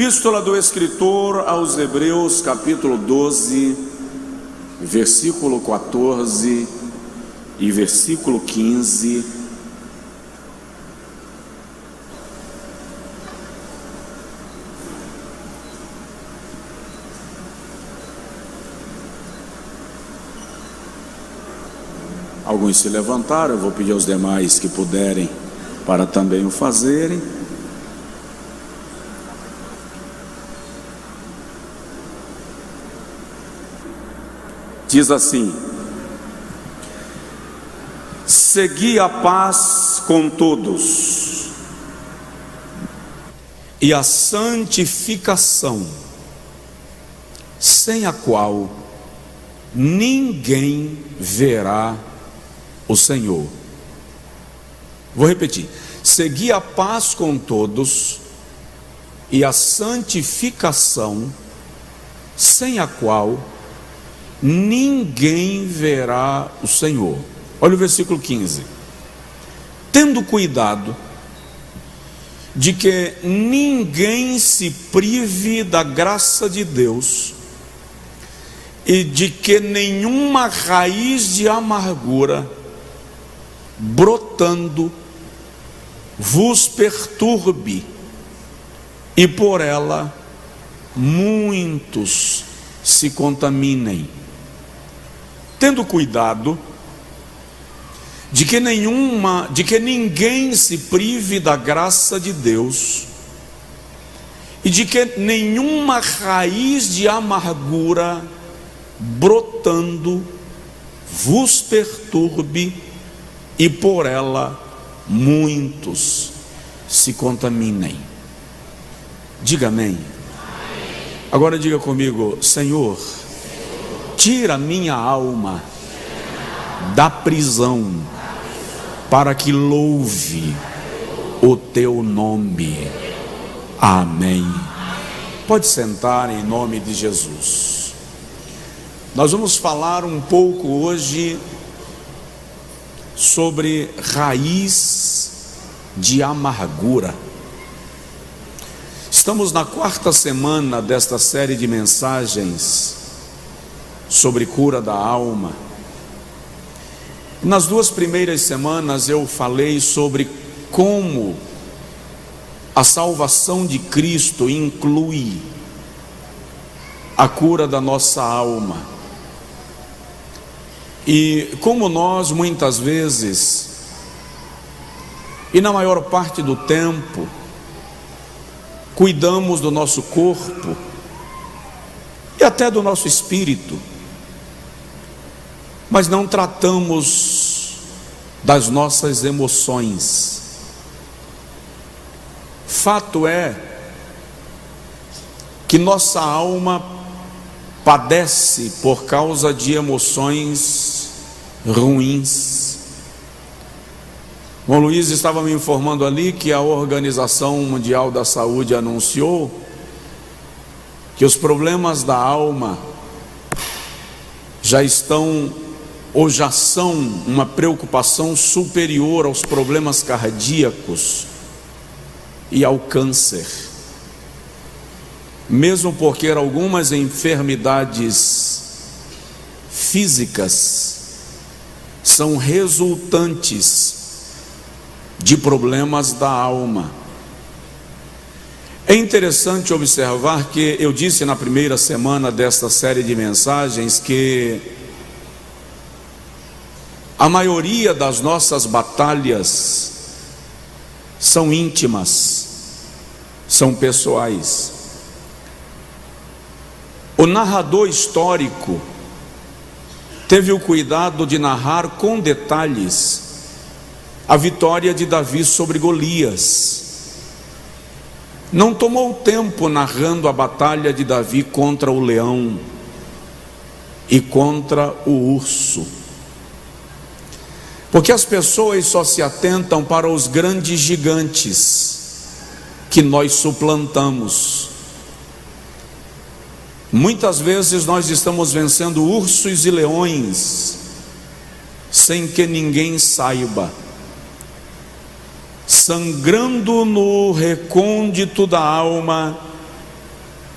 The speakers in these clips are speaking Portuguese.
Epístola do escritor aos Hebreus, capítulo 12, versículo 14 e versículo 15. Alguns se levantaram, eu vou pedir aos demais que puderem para também o fazerem. Diz assim: segui a paz com todos e a santificação, sem a qual ninguém verá o Senhor. Vou repetir: segui a paz com todos e a santificação, sem a qual ninguém verá o Senhor. Olha o versículo 15: tendo cuidado de que ninguém se prive da graça de Deus e de que nenhuma raiz de amargura brotando vos perturbe, e por ela muitos se contaminem. Tendo cuidado de que ninguém se prive da graça de Deus e de que nenhuma raiz de amargura brotando vos perturbe, e por ela muitos se contaminem. Diga amém. Agora diga comigo: Senhor, tira minha alma da prisão, para que louve o teu nome. Amém. Pode sentar em nome de Jesus. Nós vamos falar um pouco hoje sobre raiz de amargura. Estamos na 4ª semana desta série de mensagens sobre cura da alma. Nas 2 primeiras semanas eu falei sobre como a salvação de Cristo inclui a cura da nossa alma. E como nós muitas vezes, e na maior parte do tempo, cuidamos do nosso corpo e até do nosso espírito, mas não tratamos das nossas emoções. Fato é que nossa alma padece por causa de emoções ruins. O Luiz estava me informando ali que a Organização Mundial da Saúde anunciou que os problemas da alma já estão ou já são uma preocupação superior aos problemas cardíacos e ao câncer. Mesmo porque algumas enfermidades físicas são resultantes de problemas da alma. É interessante observar que eu disse na primeira semana desta série de mensagens que a maioria das nossas batalhas são íntimas, são pessoais. O narrador histórico teve o cuidado de narrar com detalhes a vitória de Davi sobre Golias. Não tomou tempo narrando a batalha de Davi contra o leão e contra o urso, porque as pessoas só se atentam para os grandes gigantes que nós suplantamos. Muitas vezes nós estamos vencendo ursos e leões sem que ninguém saiba, sangrando no recôndito da alma,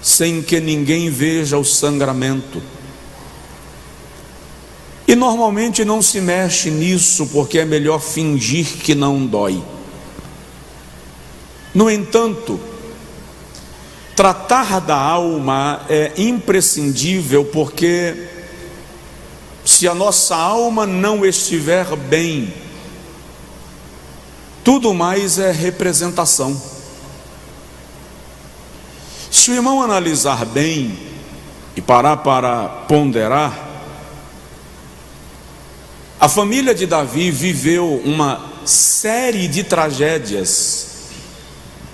sem que ninguém veja o sangramento. E normalmente não se mexe nisso, porque é melhor fingir que não dói. No entanto, tratar da alma é imprescindível, porque se a nossa alma não estiver bem, tudo mais é representação. Se o irmão analisar bem e parar para ponderar, a família de Davi viveu uma série de tragédias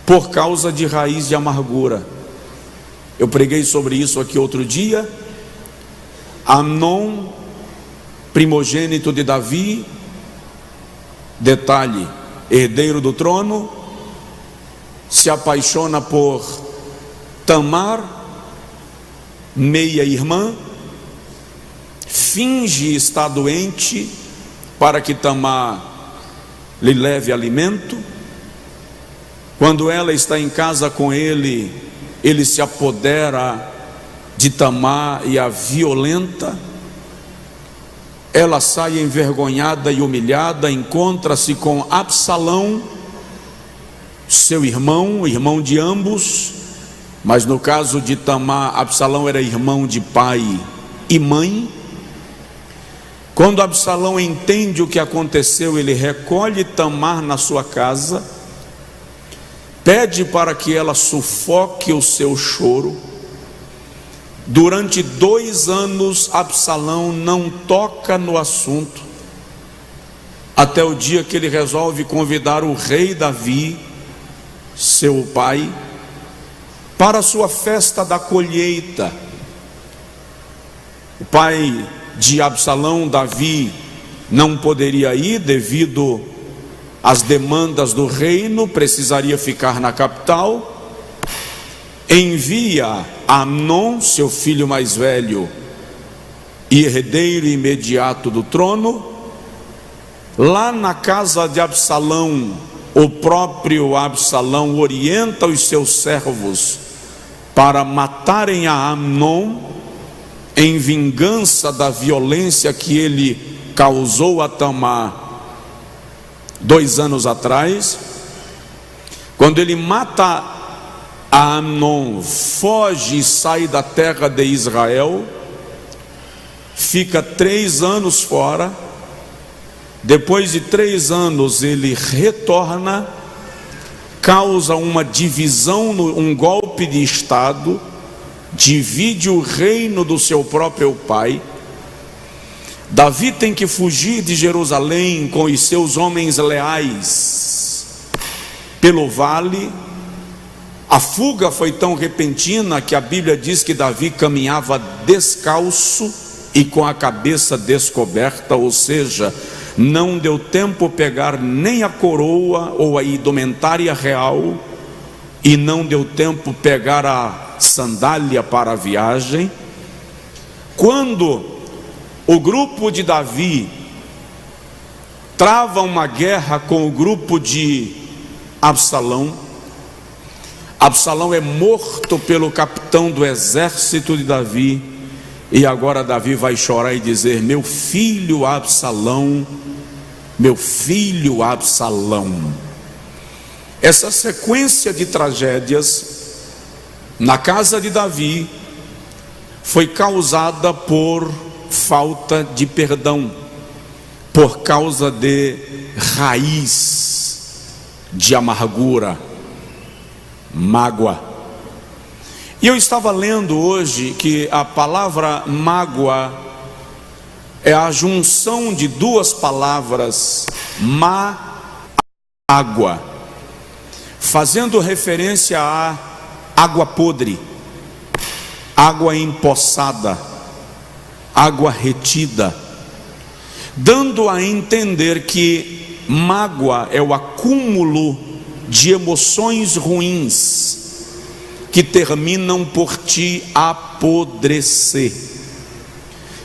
por causa de raiz de amargura. Eu preguei sobre isso aqui outro dia. Amnon, primogênito de Davi, detalhe, herdeiro do trono, se apaixona por Tamar, meia-irmã, finge estar doente para que Tamar lhe leve alimento. Quando ela está em casa com ele, ele se apodera de Tamar e a violenta. Ela sai envergonhada e humilhada, encontra-se com Absalão, seu irmão, irmão de ambos, mas no caso de Tamar, Absalão era irmão de pai e mãe. Quando Absalão entende o que aconteceu, ele recolhe Tamar na sua casa, pede para que ela sufoque o seu choro. Durante 2 anos, Absalão não toca no assunto, até o dia que ele resolve convidar o rei Davi, seu pai, para a sua festa da colheita. O pai de Absalão, Davi, não poderia ir devido às demandas do reino, precisaria ficar na capital. Envia Amnon, seu filho mais velho e herdeiro imediato do trono. Lá na casa de Absalão, o próprio Absalão orienta os seus servos para matarem a Amnon, em vingança da violência que ele causou a Tamar 2 anos atrás. Quando ele mata a Amnon, foge e sai da terra de Israel, fica 3 anos fora. Depois de 3 anos ele retorna, causa uma divisão, um golpe de estado, divide o reino do seu próprio pai. Davi tem que fugir de Jerusalém com os seus homens leais pelo vale. A fuga foi tão repentina que a Bíblia diz que Davi caminhava descalço e com a cabeça descoberta, ou seja, não deu tempo pegar nem a coroa ou a indumentária real, e não deu tempo pegar a sandália para a viagem. Quando o grupo de Davi trava uma guerra com o grupo de Absalão, Absalão é morto pelo capitão do exército de Davi, e agora Davi vai chorar e dizer: meu filho Absalão, meu filho Absalão. Essa sequência de tragédias na casa de Davi foi causada por falta de perdão, por causa de raiz de amargura, mágoa. E eu estava lendo hoje que a palavra mágoa é a junção de 2 palavras, água, fazendo referência a água podre, água empoçada, água retida, dando a entender que mágoa é o acúmulo de emoções ruins que terminam por te apodrecer,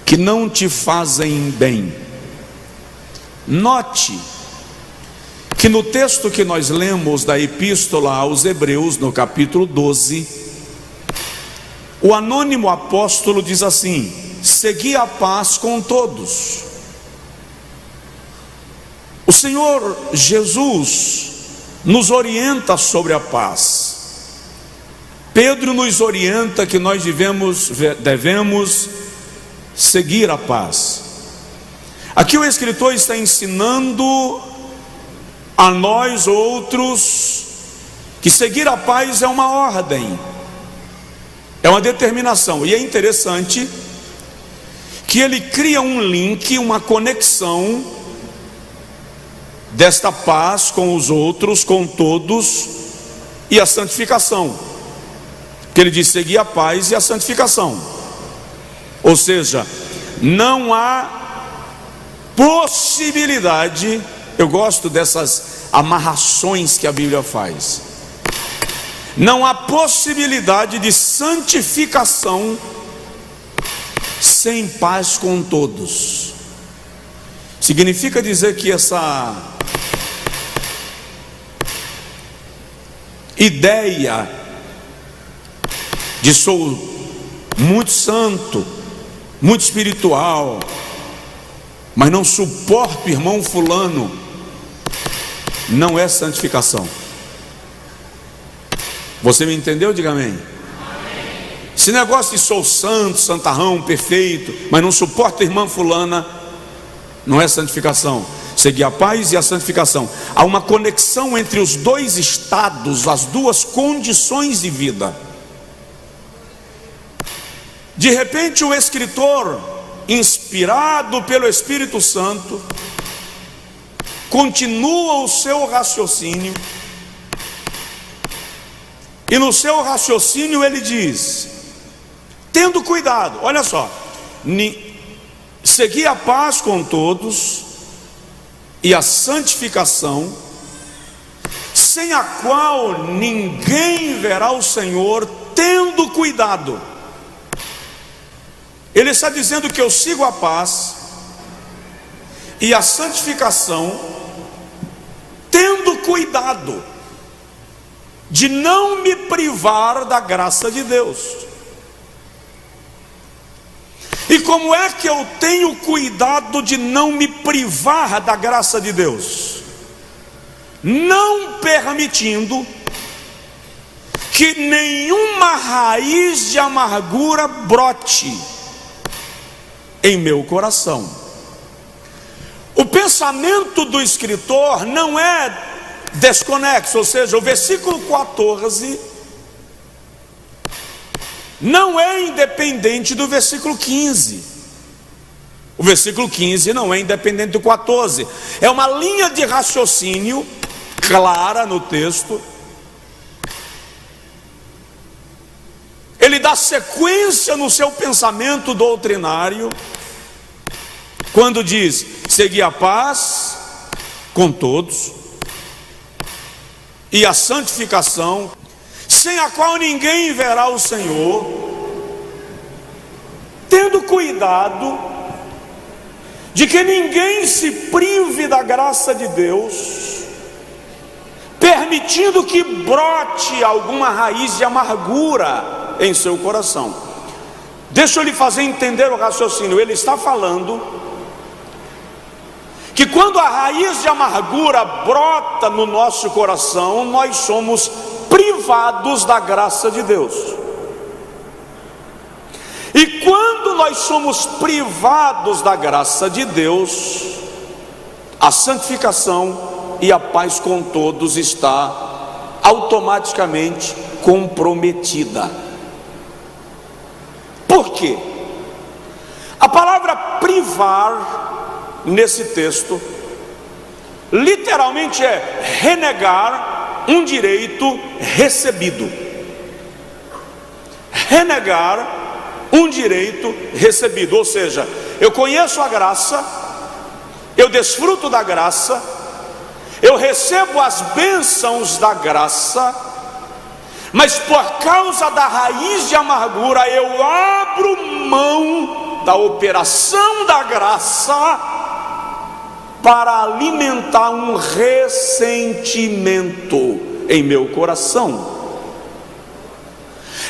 que não te fazem bem. Note que no texto que nós lemos da epístola aos Hebreus, no capítulo 12, O anônimo apóstolo diz assim: segui a paz com todos. O Senhor Jesus nos orienta sobre a paz. Pedro nos orienta que nós devemos seguir a paz. Aqui o escritor está ensinando a nós outros que seguir a paz é uma ordem, é uma determinação. E é interessante que ele cria um link, uma conexão desta paz com os outros, com todos, e a santificação. Que ele diz seguir a paz e a santificação. Ou seja, não há possibilidade. Eu gosto dessas amarrações que a Bíblia faz. Não há possibilidade de santificação sem paz com todos. Significa dizer que essa ideia de sou muito santo, muito espiritual, mas não suporto o irmão fulano, não é santificação. Você me entendeu? Diga amém. Esse negócio de sou santo, santarrão, perfeito, mas não suporto a irmã fulana, não é santificação. Seguir a paz e a santificação. Há uma conexão entre os dois estados, as duas condições de vida. De repente o escritor, inspirado pelo Espírito Santo, continua o seu raciocínio, e no seu raciocínio ele diz: tendo cuidado, olha só, seguir a paz com todos e a santificação, sem a qual ninguém verá o Senhor, tendo cuidado. Ele está dizendo que eu sigo a paz e a santificação, tendo cuidado de não me privar da graça de Deus. E como é que eu tenho cuidado de não me privar da graça de Deus? Não permitindo que nenhuma raiz de amargura brote em meu coração. O pensamento do escritor não é desconexo, ou seja, o versículo 14 não é independente do versículo 15. O versículo 15 não é independente do 14. É uma linha de raciocínio clara no texto. Ele dá sequência no seu pensamento doutrinário quando diz: seguir a paz com todos e a santificação, sem a qual ninguém verá o Senhor, tendo cuidado de que ninguém se prive da graça de Deus, permitindo que brote alguma raiz de amargura em seu coração. Deixa eu lhe fazer entender o raciocínio. Ele está falando que quando a raiz de amargura brota no nosso coração, nós somos privados da graça de Deus. E quando nós somos privados da graça de Deus, a santificação e a paz com todos está automaticamente comprometida. Por quê? A palavra privar nesse texto literalmente é renegar um direito recebido. Renegar um direito recebido, ou seja, eu conheço a graça, eu desfruto da graça, eu recebo as bênçãos da graça, mas por causa da raiz de amargura eu abro mão da operação da graça para alimentar um ressentimento em meu coração.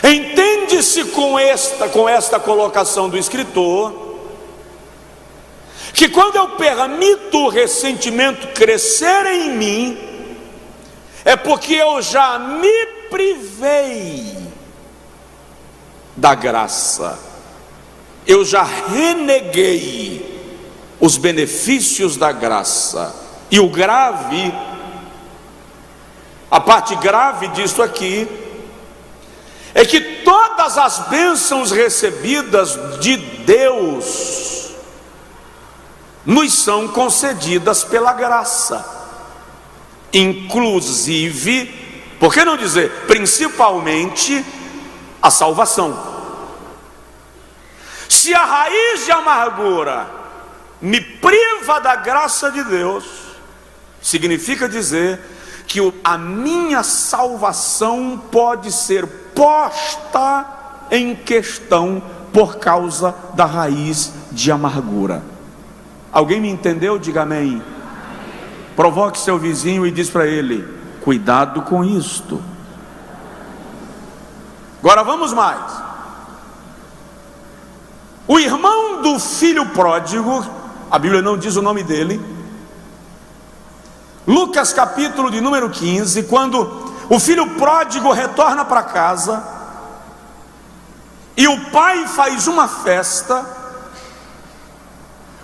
Entende-se Entende-se com esta colocação do escritor que quando eu permito o ressentimento crescer em mim, é porque eu já me privei da graça, eu já reneguei os benefícios da graça. E o grave, a parte grave disso aqui, é que todas as bênçãos recebidas de Deus nos são concedidas pela graça, inclusive, por que não dizer, principalmente, a salvação. Se a raiz de amargura me priva da graça de Deus, significa dizer que a minha salvação pode ser posta em questão por causa da raiz de amargura. Alguém me entendeu? Diga amém. Provoque seu vizinho e diz para ele: cuidado com isto. Agora vamos mais. O irmão do filho pródigo, a Bíblia não diz o nome dele, Lucas capítulo de número 15, quando o filho pródigo retorna para casa e o pai faz uma festa,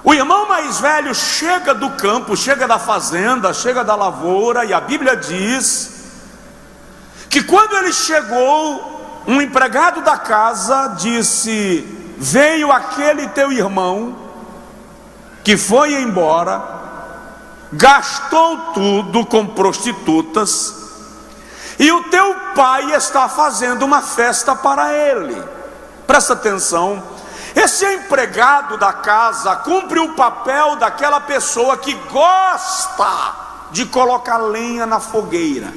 o irmão mais velho chega do campo, chega da fazenda, chega da lavoura, e a Bíblia diz que quando ele chegou, um empregado da casa disse: veio aquele teu irmão que foi embora, gastou tudo com prostitutas, e o teu pai está fazendo uma festa para ele. Presta atenção, esse empregado da casa cumpre o papel daquela pessoa que gosta de colocar lenha na fogueira.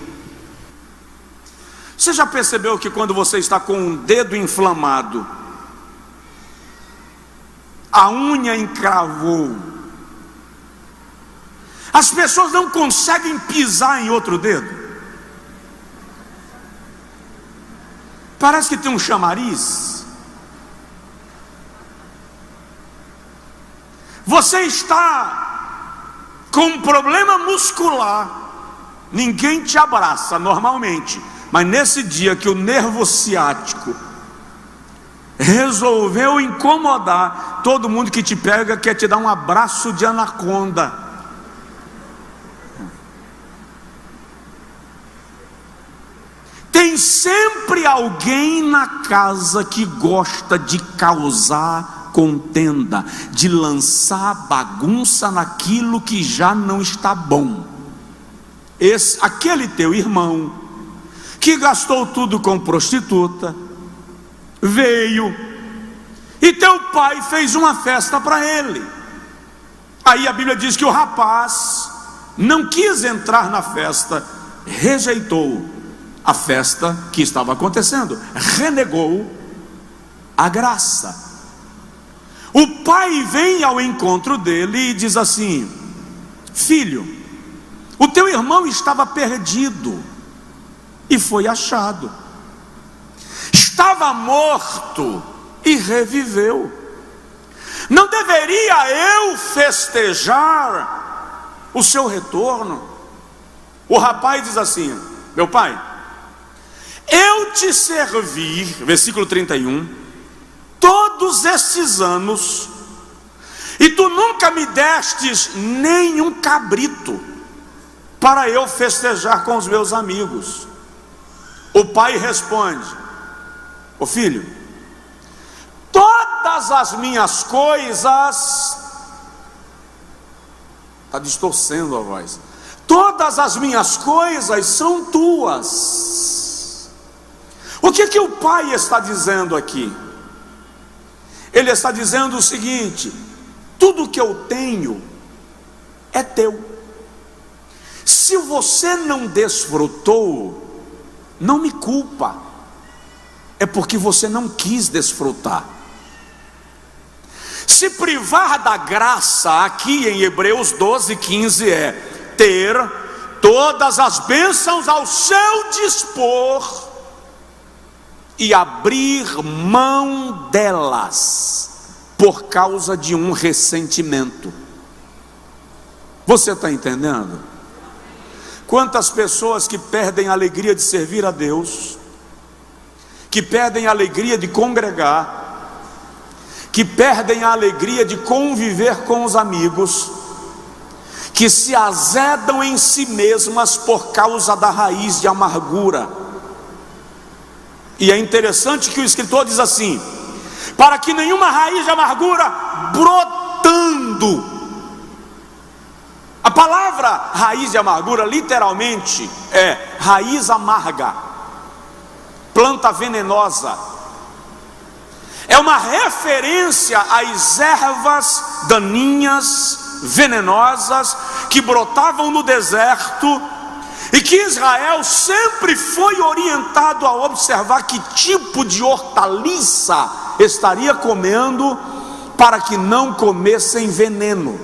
Você já percebeu que quando você está com um dedo inflamado, a unha encravou, as pessoas não conseguem pisar em outro dedo? Parece que tem um chamariz. Você está com um problema muscular, ninguém te abraça normalmente, mas nesse dia que o nervo ciático resolveu incomodar, todo mundo que te pega quer te dar um abraço de anaconda. Tem sempre alguém na casa que gosta de causar contenda, de lançar bagunça naquilo que já não está bom. Aquele teu irmão que gastou tudo com prostituta veio e teu pai fez uma festa para ele. Aí a Bíblia diz que o rapaz não quis entrar na festa, rejeitou a festa que estava acontecendo, renegou a graça. O pai vem ao encontro dele e diz assim: filho, o teu irmão estava perdido e foi achado, estava morto e reviveu. Não deveria eu festejar o seu retorno? O rapaz diz assim: meu pai, eu te servi, versículo 31, todos estes anos, e tu nunca me destes nenhum cabrito para eu festejar com os meus amigos. O pai responde: ô filho, todas as minhas coisas, está distorcendo a voz, todas as minhas coisas são tuas. O que o pai está dizendo aqui? Ele está dizendo o seguinte: tudo que eu tenho é teu. Se você não desfrutou, não me culpa, é porque você não quis desfrutar. Se privar da graça, aqui em Hebreus 12:15, é ter todas as bênçãos ao seu dispor, e abrir mão delas por causa de um ressentimento. Você está entendendo? Quantas pessoas que perdem a alegria de servir a Deus, que perdem a alegria de congregar, que perdem a alegria de conviver com os amigos, que se azedam em si mesmas por causa da raiz de amargura. E é interessante que o escritor diz assim: para que nenhuma raiz de amargura brotando. A palavra raiz de amargura literalmente é raiz amarga, planta venenosa. É uma referência às ervas daninhas, venenosas, que brotavam no deserto, e que Israel sempre foi orientado a observar que tipo de hortaliça estaria comendo, para que não comessem veneno.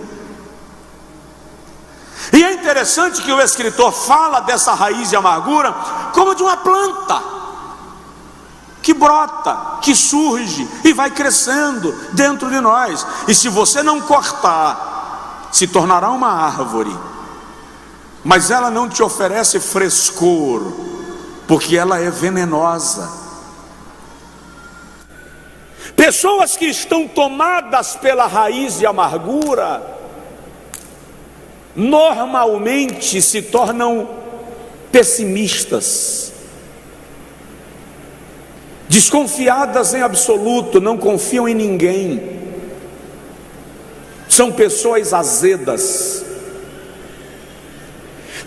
E é interessante que o escritor fala dessa raiz de amargura como de uma planta que brota, que surge e vai crescendo dentro de nós, e se você não cortar, se tornará uma árvore, mas ela não te oferece frescor, porque ela é venenosa. Pessoas que estão tomadas pela raiz de amargura normalmente se tornam pessimistas, desconfiadas em absoluto, não confiam em ninguém, são pessoas azedas,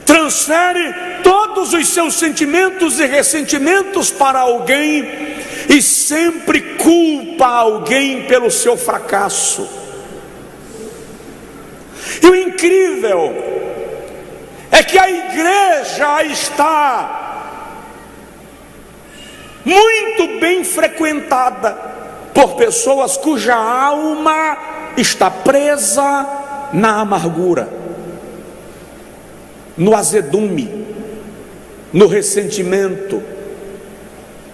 transfere todos os seus sentimentos e ressentimentos para alguém e sempre culpa alguém pelo seu fracasso. E o incrível é que a igreja está muito bem frequentada por pessoas cuja alma está presa na amargura, no azedume, no ressentimento,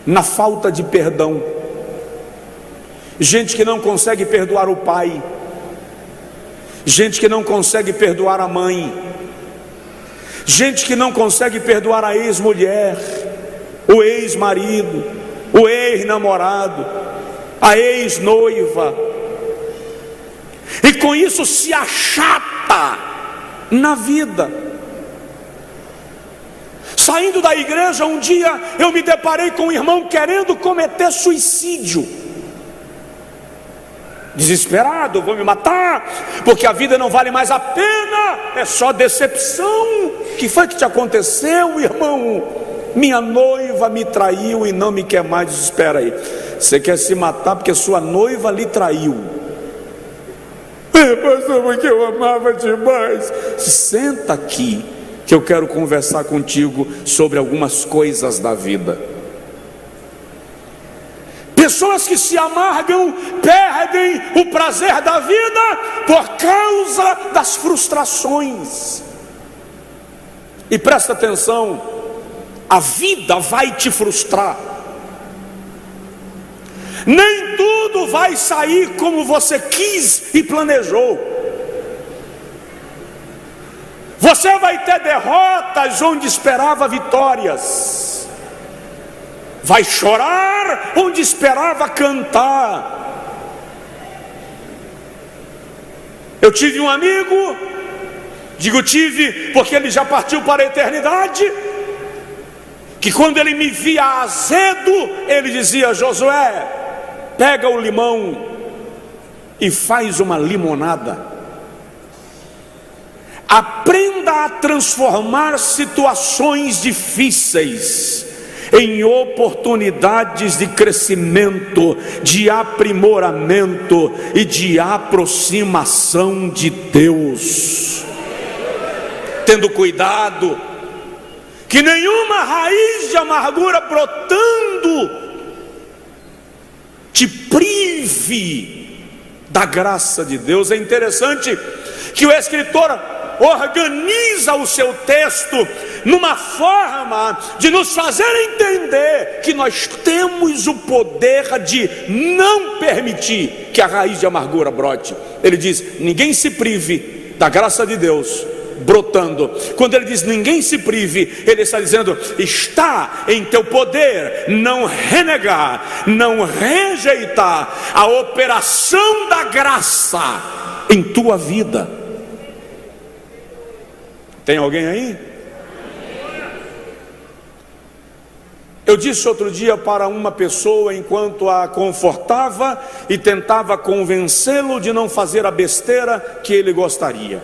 na falta de perdão. Gente que não consegue perdoar o pai, gente que não consegue perdoar a mãe, gente que não consegue perdoar a ex-mulher, o ex-marido, o ex-namorado, a ex-noiva, e com isso se achata na vida. Saindo da igreja um dia, eu me deparei com um irmão querendo cometer suicídio. Desesperado, vou me matar, porque a vida não vale mais a pena, é só decepção. O que foi que te aconteceu, irmão? Minha noiva me traiu e não me quer mais. Espera aí, você quer se matar porque sua noiva lhe traiu? Pastor, porque eu amava demais. Senta aqui, que eu quero conversar contigo sobre algumas coisas da vida. Pessoas que se amargam perdem o prazer da vida por causa das frustrações. E presta atenção, a vida vai te frustrar. Nem tudo vai sair como você quis e planejou. Você vai ter derrotas onde esperava vitórias. Vai chorar onde esperava cantar. Eu tive um amigo, digo tive porque ele já partiu para a eternidade, que quando ele me via azedo, ele dizia: Josué, pega o limão e faz uma limonada. Aprenda a transformar situações difíceis em oportunidades de crescimento, de aprimoramento e de aproximação de Deus, tendo cuidado que nenhuma raiz de amargura brotando te prive da graça de Deus. É interessante que o escritor organiza o seu texto numa forma de nos fazer entender que nós temos o poder de não permitir que a raiz de amargura brote. Ele diz: ninguém se prive da graça de Deus brotando. Quando ele diz ninguém se prive, ele está dizendo: está em teu poder não renegar, não rejeitar a operação da graça em tua vida. Tem alguém aí? Eu disse outro dia para uma pessoa, enquanto a confortava e tentava convencê-lo de não fazer a besteira que ele gostaria: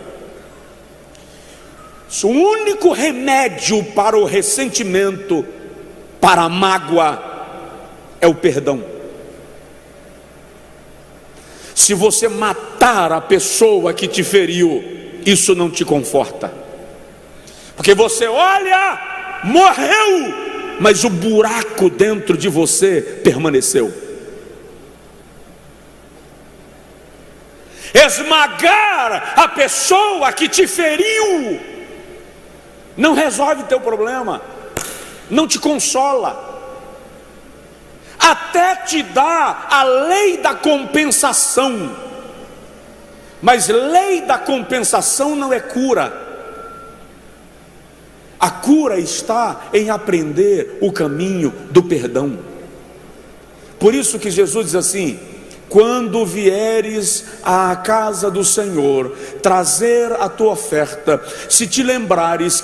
o único remédio para o ressentimento, para a mágoa, é o perdão. Se você matar a pessoa que te feriu, isso não te conforta, porque você olha, morreu, mas o buraco dentro de você permaneceu. Esmagar a pessoa que te feriu não resolve teu problema, não te consola, até te dá a lei da compensação, mas lei da compensação não é cura. A cura está em aprender o caminho do perdão. Por isso que Jesus diz assim: quando vieres à casa do Senhor trazer a tua oferta, se te lembrares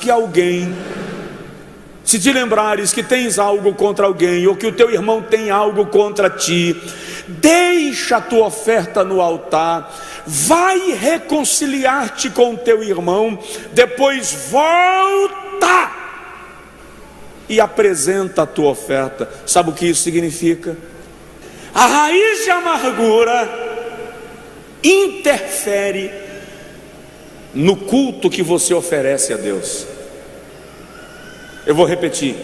que tens algo contra alguém, ou que o teu irmão tem algo contra ti, deixa a tua oferta no altar, vai reconciliar-te com o teu irmão, depois volta e apresenta a tua oferta. Sabe o que isso significa? A raiz de amargura interfere no culto que você oferece a Deus. Eu vou repetir: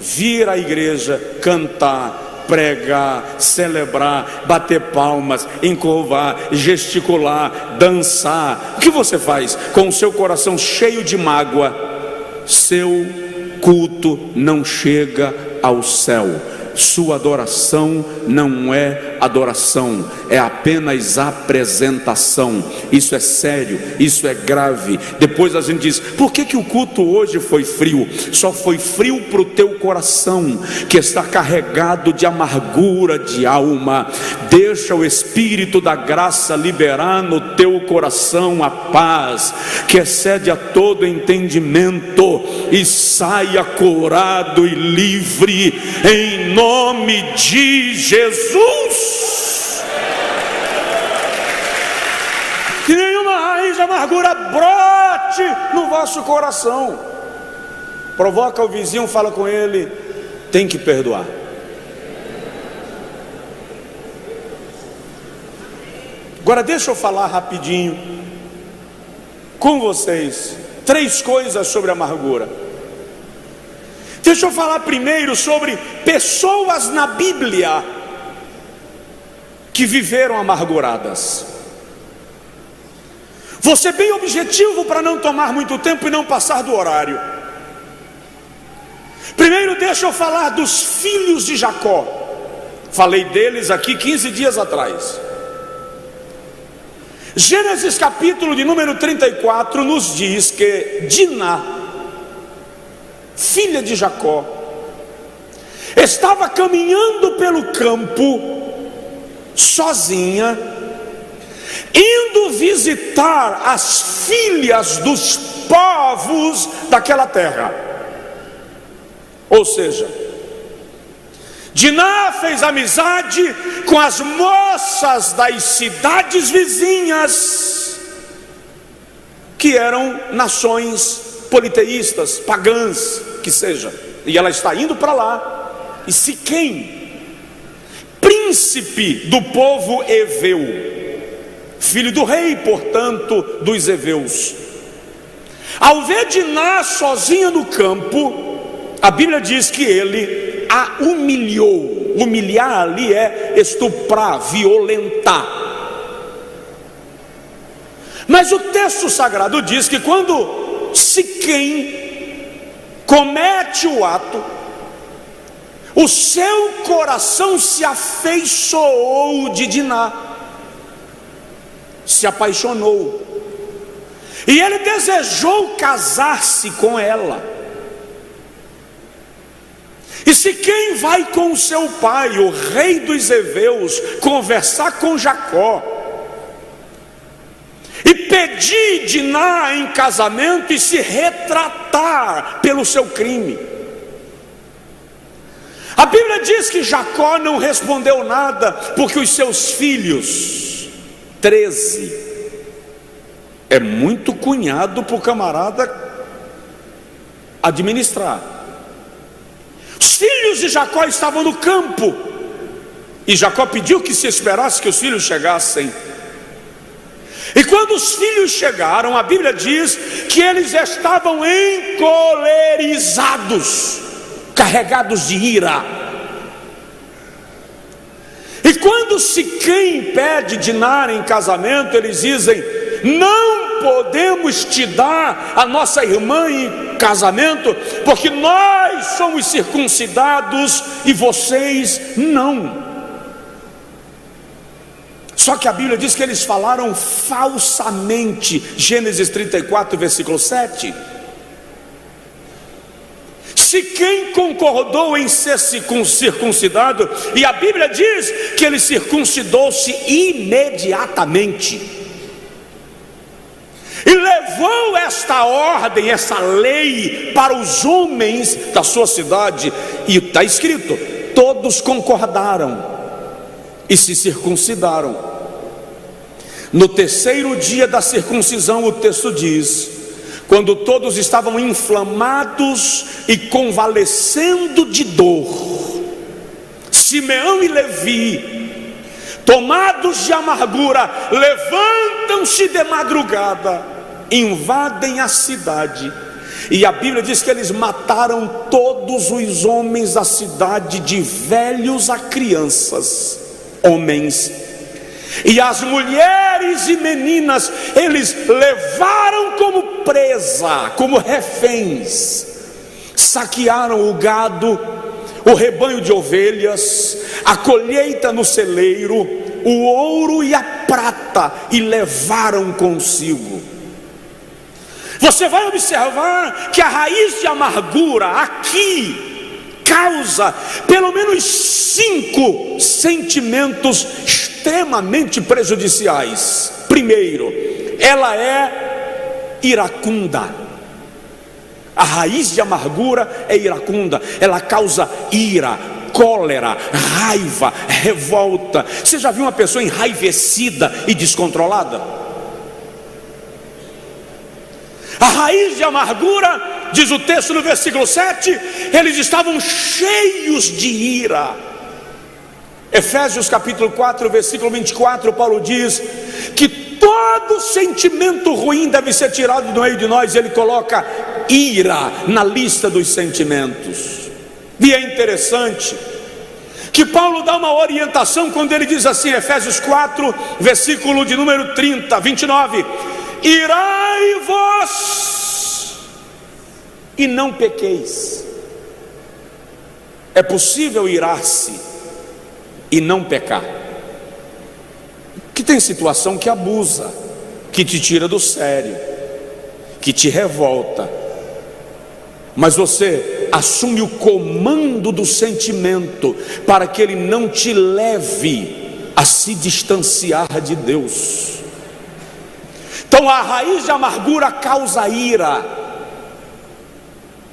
vir à igreja, cantar, pregar, celebrar, bater palmas, encurvar, gesticular, dançar, o que você faz? Com o seu coração cheio de mágoa, seu culto não chega ao céu. Sua adoração não é adoração, é apenas apresentação. Isso é sério, isso é grave. Depois a gente diz: por que o culto hoje foi frio? Só foi frio para o teu coração, que está carregado de amargura de alma. Deixa o Espírito da graça liberar no teu coração a paz que excede a todo entendimento, e saia curado e livre em nome de Jesus. Que nenhuma raiz de amargura brote no vosso coração. Provoca o vizinho, fala com ele: tem que perdoar. Agora deixa eu falar rapidinho com vocês 3 coisas sobre amargura. Deixa eu falar primeiro sobre pessoas na Bíblia que viveram amarguradas. Vou ser bem objetivo para não tomar muito tempo e não passar do horário. Primeiro deixa eu falar dos filhos de Jacó. Falei deles aqui 15 dias atrás. Gênesis capítulo de número 34 nos diz que Diná, filha de Jacó, estava caminhando pelo campo sozinha, indo visitar as filhas dos povos daquela terra. Ou seja, Diná fez amizade com as moças das cidades vizinhas, que eram nações politeístas, pagãs, que seja. E ela está indo para lá. E Siquém, príncipe do povo heveu, filho do rei, portanto, dos heveus, ao ver Diná sozinha no campo, a Bíblia diz que ele a humilhou. Humilhar ali é estuprar, violentar. Mas o texto sagrado diz que quando Siquém comete o ato, o seu coração se afeiçoou de Diná, se apaixonou, e ele desejou casar-se com ela. E Siquém vai com o seu pai, o rei dos heveus, conversar com Jacó e pedir Diná em casamento e se retratar pelo seu crime. A Bíblia diz que Jacó não respondeu nada, porque os seus filhos, 13, é muito cunhado para o camarada administrar. Os filhos de Jacó estavam no campo, e Jacó pediu que se esperasse que os filhos chegassem. E quando os filhos chegaram, a Bíblia diz que eles estavam encolerizados, carregados de ira. E quando Siquém pede Diná em casamento, eles dizem: não podemos te dar a nossa irmã em casamento, porque nós somos circuncidados e vocês não. Só que a Bíblia diz que eles falaram falsamente. Gênesis 34, versículo 7. Siquém concordou em ser circuncidado, e a Bíblia diz que ele circuncidou-se imediatamente, e levou esta ordem, essa lei para os homens da sua cidade, e está escrito: todos concordaram e se circuncidaram. No terceiro dia da circuncisão, o texto diz, quando todos estavam inflamados e convalescendo de dor, Simeão e Levi, tomados de amargura, levantam-se de madrugada, invadem a cidade, e a Bíblia diz que eles mataram todos os homens da cidade, de velhos a crianças, homens, e as mulheres e meninas eles levaram como presa, como reféns. Saquearam o gado, o rebanho de ovelhas, a colheita no celeiro, o ouro e a prata, e levaram consigo. Você vai observar que a raiz de amargura aqui causa pelo menos 5 sentimentos extremamente prejudiciais. Primeiro, ela é iracunda. A raiz de amargura é iracunda. Ela causa ira, cólera, raiva, revolta. Você já viu uma pessoa enraivecida e descontrolada? A raiz de amargura, diz o texto no versículo 7, eles estavam cheios de ira. Efésios capítulo 4, versículo 24, Paulo diz que todo sentimento ruim deve ser tirado do meio de nós. Ele coloca ira na lista dos sentimentos. E é interessante que Paulo dá uma orientação quando ele diz assim, Efésios 4, versículo de número 29: irai-vos e não pequeis. É possível irar-se e não pecar. Que tem situação que abusa, que te tira do sério, que te revolta, mas você assume o comando do sentimento para que ele não te leve a se distanciar de Deus. Então a raiz de amargura causa ira.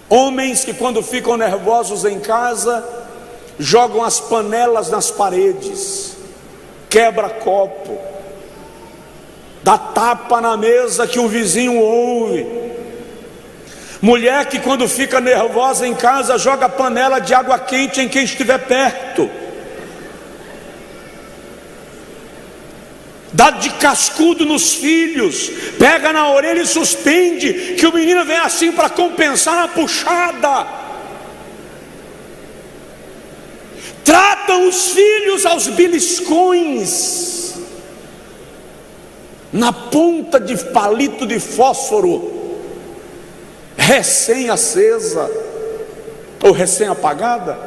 Homens que quando ficam nervosos em casa, jogam as panelas nas paredes, quebra copo, dá tapa na mesa que o vizinho ouve. Mulher que quando fica nervosa em casa, joga panela de água quente em quem estiver perto, dá de cascudo nos filhos, pega na orelha e suspende, que o menino vem assim para compensar a puxada. Tratam os filhos aos beliscões. na ponta de palito de fósforo, recém-acesa ou recém-apagada.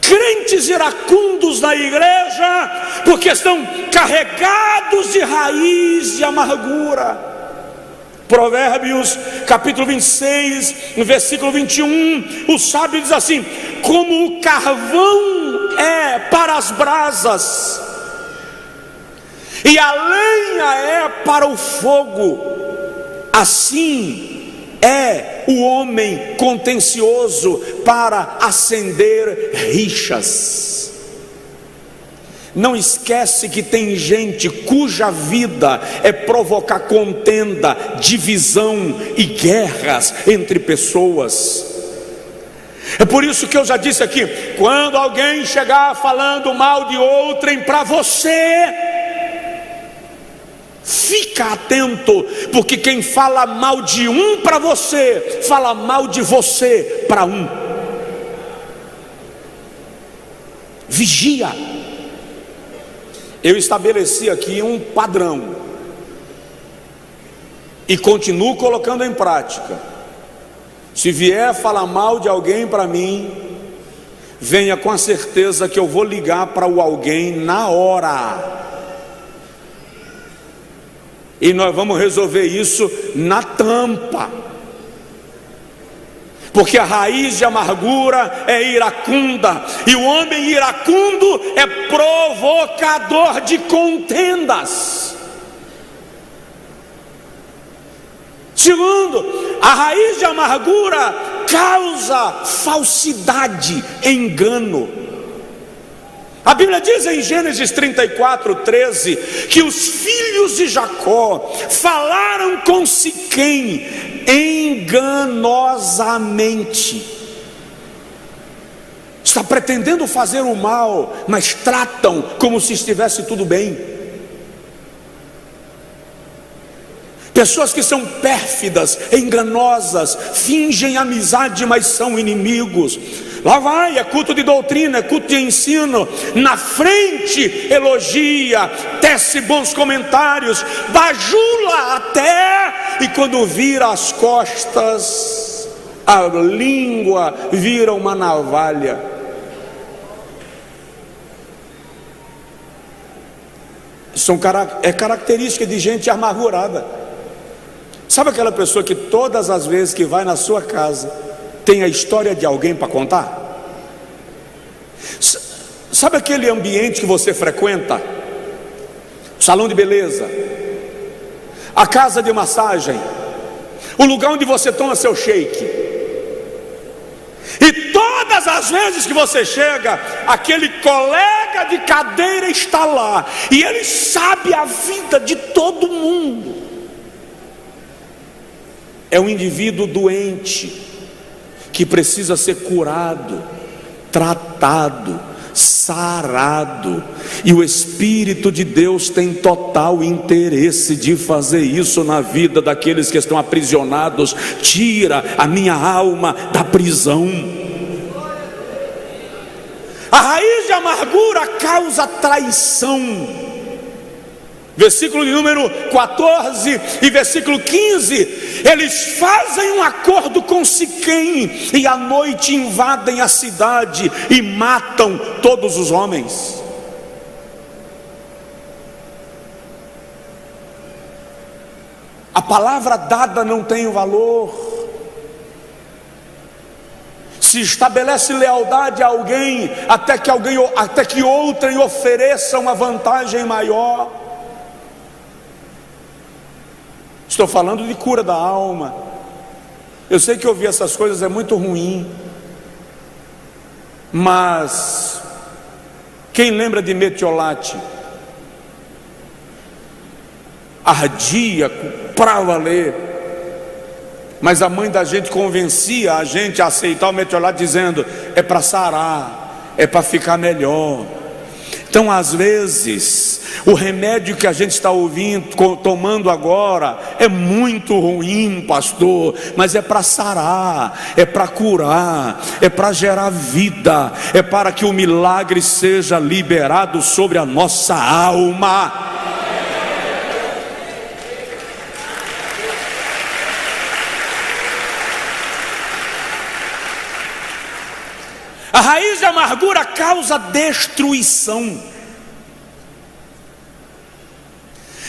Crentes iracundos na igreja, porque estão carregados de raiz de amargura. Provérbios capítulo 26, no versículo 21, o sábio diz assim: como o carvão é para as brasas, e a lenha é para o fogo, assim é o homem contencioso para acender rixas. Não esquece que tem gente cuja vida é provocar contenda, divisão e guerras entre pessoas. É por isso que eu já disse aqui: quando alguém chegar falando mal de outrem para você, fica atento, porque quem fala mal de um para você, fala mal de você para um. Vigia. Eu estabeleci aqui um padrão e continuo colocando em prática. Se vier falar mal de alguém para mim, venha com a certeza que eu vou ligar para o alguém na hora. E nós vamos resolver isso na tampa. Porque a raiz de amargura é iracunda, e o homem iracundo é provocador de contendas. Segundo, a raiz de amargura causa falsidade, engano. A Bíblia diz em Gênesis 34:13 que os filhos de Jacó falaram com Siquém enganosamente. Está pretendendo fazer o mal, mas tratam como se estivesse tudo bem. Pessoas que são pérfidas, enganosas, fingem amizade, mas são inimigos. Lá vai, é culto de doutrina, é culto de ensino, na frente elogia, tece bons comentários, bajula até, e quando vira as costas, a língua vira uma navalha. É característica de gente amargurada. Sabe aquela pessoa que todas as vezes que vai na sua casa tem a história de alguém para contar? Sabe aquele ambiente que você frequenta? O salão de beleza, a casa de massagem, o lugar onde você toma seu shake. E todas as vezes que você chega, aquele colega de cadeira está lá, e ele sabe a vida de todo mundo. É um indivíduo doente, que precisa ser curado, tratado, sarado, e o Espírito de Deus tem total interesse de fazer isso na vida daqueles que estão aprisionados. Tira a minha alma da prisão. A raiz de amargura causa traição. Versículo de número 14 e versículo 15, eles fazem um acordo com Siquém, e à noite invadem a cidade e matam todos os homens. A palavra dada não tem valor. Se estabelece lealdade a alguém até que outrem ofereça uma vantagem maior. Estou falando de cura da alma. Eu sei que ouvir essas coisas é muito ruim, mas quem lembra de metiolate? Ardia para valer, mas a mãe da gente convencia a gente a aceitar o metiolate dizendo: é para sarar, é para ficar melhor. Então, às vezes, o remédio que a gente está tomando agora é muito ruim, pastor, mas é para sarar, é para curar, é para gerar vida, é para que o milagre seja liberado sobre a nossa alma. A raiz de amargura causa destruição.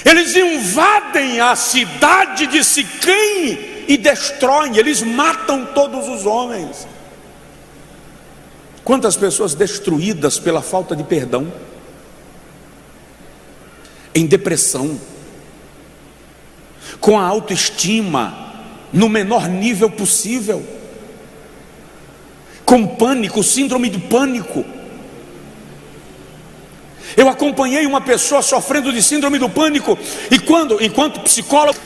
Eles invadem a cidade de Siquém e destroem, eles matam todos os homens. Quantas pessoas destruídas pela falta de perdão, em depressão, com a autoestima no menor nível possível, com pânico, síndrome de pânico. Eu acompanhei uma pessoa sofrendo de síndrome do pânico, e enquanto psicólogo,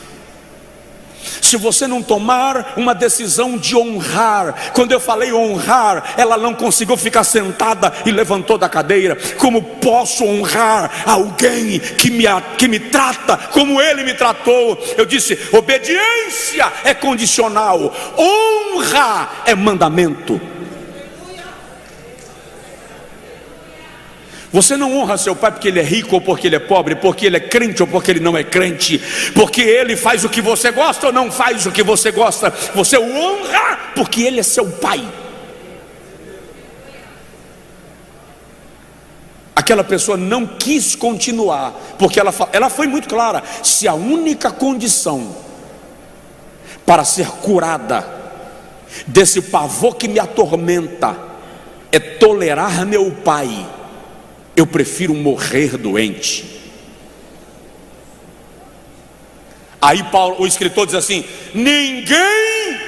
se você não tomar uma decisão de honrar, quando eu falei honrar, ela não conseguiu ficar sentada e levantou da cadeira. Como posso honrar alguém que me trata como ele me tratou? Eu disse: obediência é condicional, honra é mandamento. Você não honra seu pai porque ele é rico ou porque ele é pobre, porque ele é crente ou porque ele não é crente, porque ele faz o que você gosta ou não faz o que você gosta. Você o honra porque ele é seu pai. Aquela pessoa não quis continuar, porque ela foi muito clara: se a única condição para ser curada desse pavor que me atormenta é tolerar meu pai, eu prefiro morrer doente. Aí o escritor diz assim: ninguém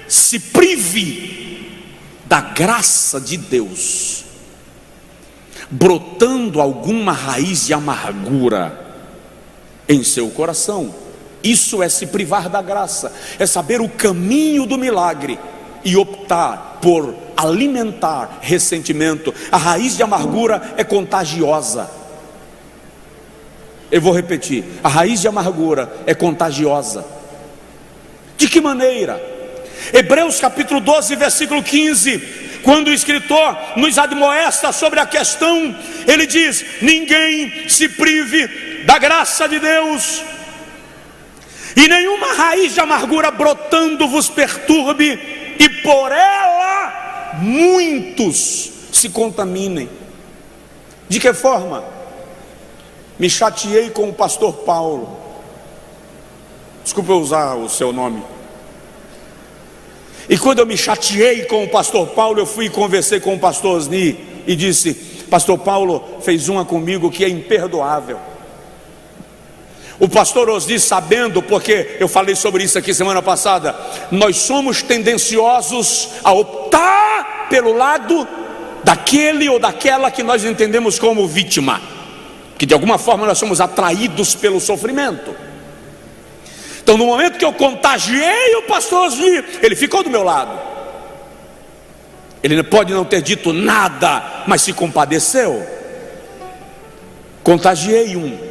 se prive da graça de Deus, brotando alguma raiz de amargura em seu coração. Isso é se privar da graça, é saber o caminho do milagre e optar por alimentar ressentimento. A raiz de amargura é contagiosa. Eu vou repetir: a raiz de amargura é contagiosa. De que maneira? Hebreus capítulo 12, versículo 15, quando o escritor nos admoesta sobre a questão, ele diz: ninguém se prive da graça de Deus, e nenhuma raiz de amargura brotando vos perturbe, e por ela muitos se contaminem. De que forma? Me chateei com o pastor Paulo, desculpa eu usar o seu nome, e quando eu me chateei com o pastor Paulo, eu fui e conversei com o pastor Osni e disse: pastor Paulo fez uma comigo que é imperdoável. O pastor Osni, sabendo, porque eu falei sobre isso aqui semana passada, nós somos tendenciosos a optar pelo lado daquele ou daquela que nós entendemos como vítima, que de alguma forma nós somos atraídos pelo sofrimento. Então, no momento que eu contagiei o pastor Osni, ele ficou do meu lado. Ele pode não ter dito nada, mas se compadeceu. Contagiei um.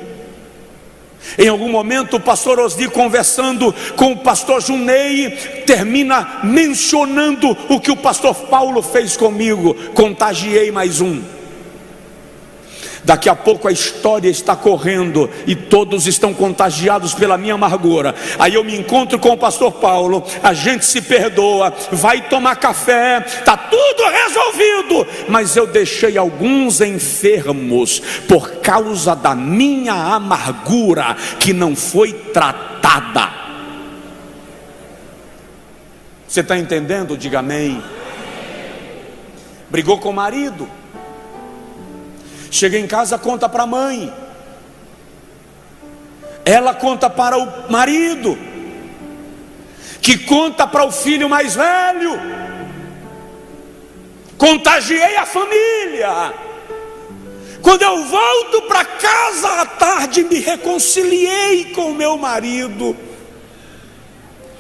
Em algum momento o pastor Osni, conversando com o pastor Junei, termina mencionando o que o pastor Paulo fez comigo. Contagiei mais um. Daqui a pouco a história está correndo e todos estão contagiados pela minha amargura. Aí eu me encontro com o pastor Paulo, a gente se perdoa, vai tomar café, está tudo resolvido, mas eu deixei alguns enfermos por causa da minha amargura que não foi tratada. Você está entendendo? Diga amém. Brigou com o marido, chega em casa, conta para a mãe, ela conta para o marido, que conta para o filho mais velho. Contagiei a família. Quando eu volto para casa à tarde, me reconciliei com o meu marido,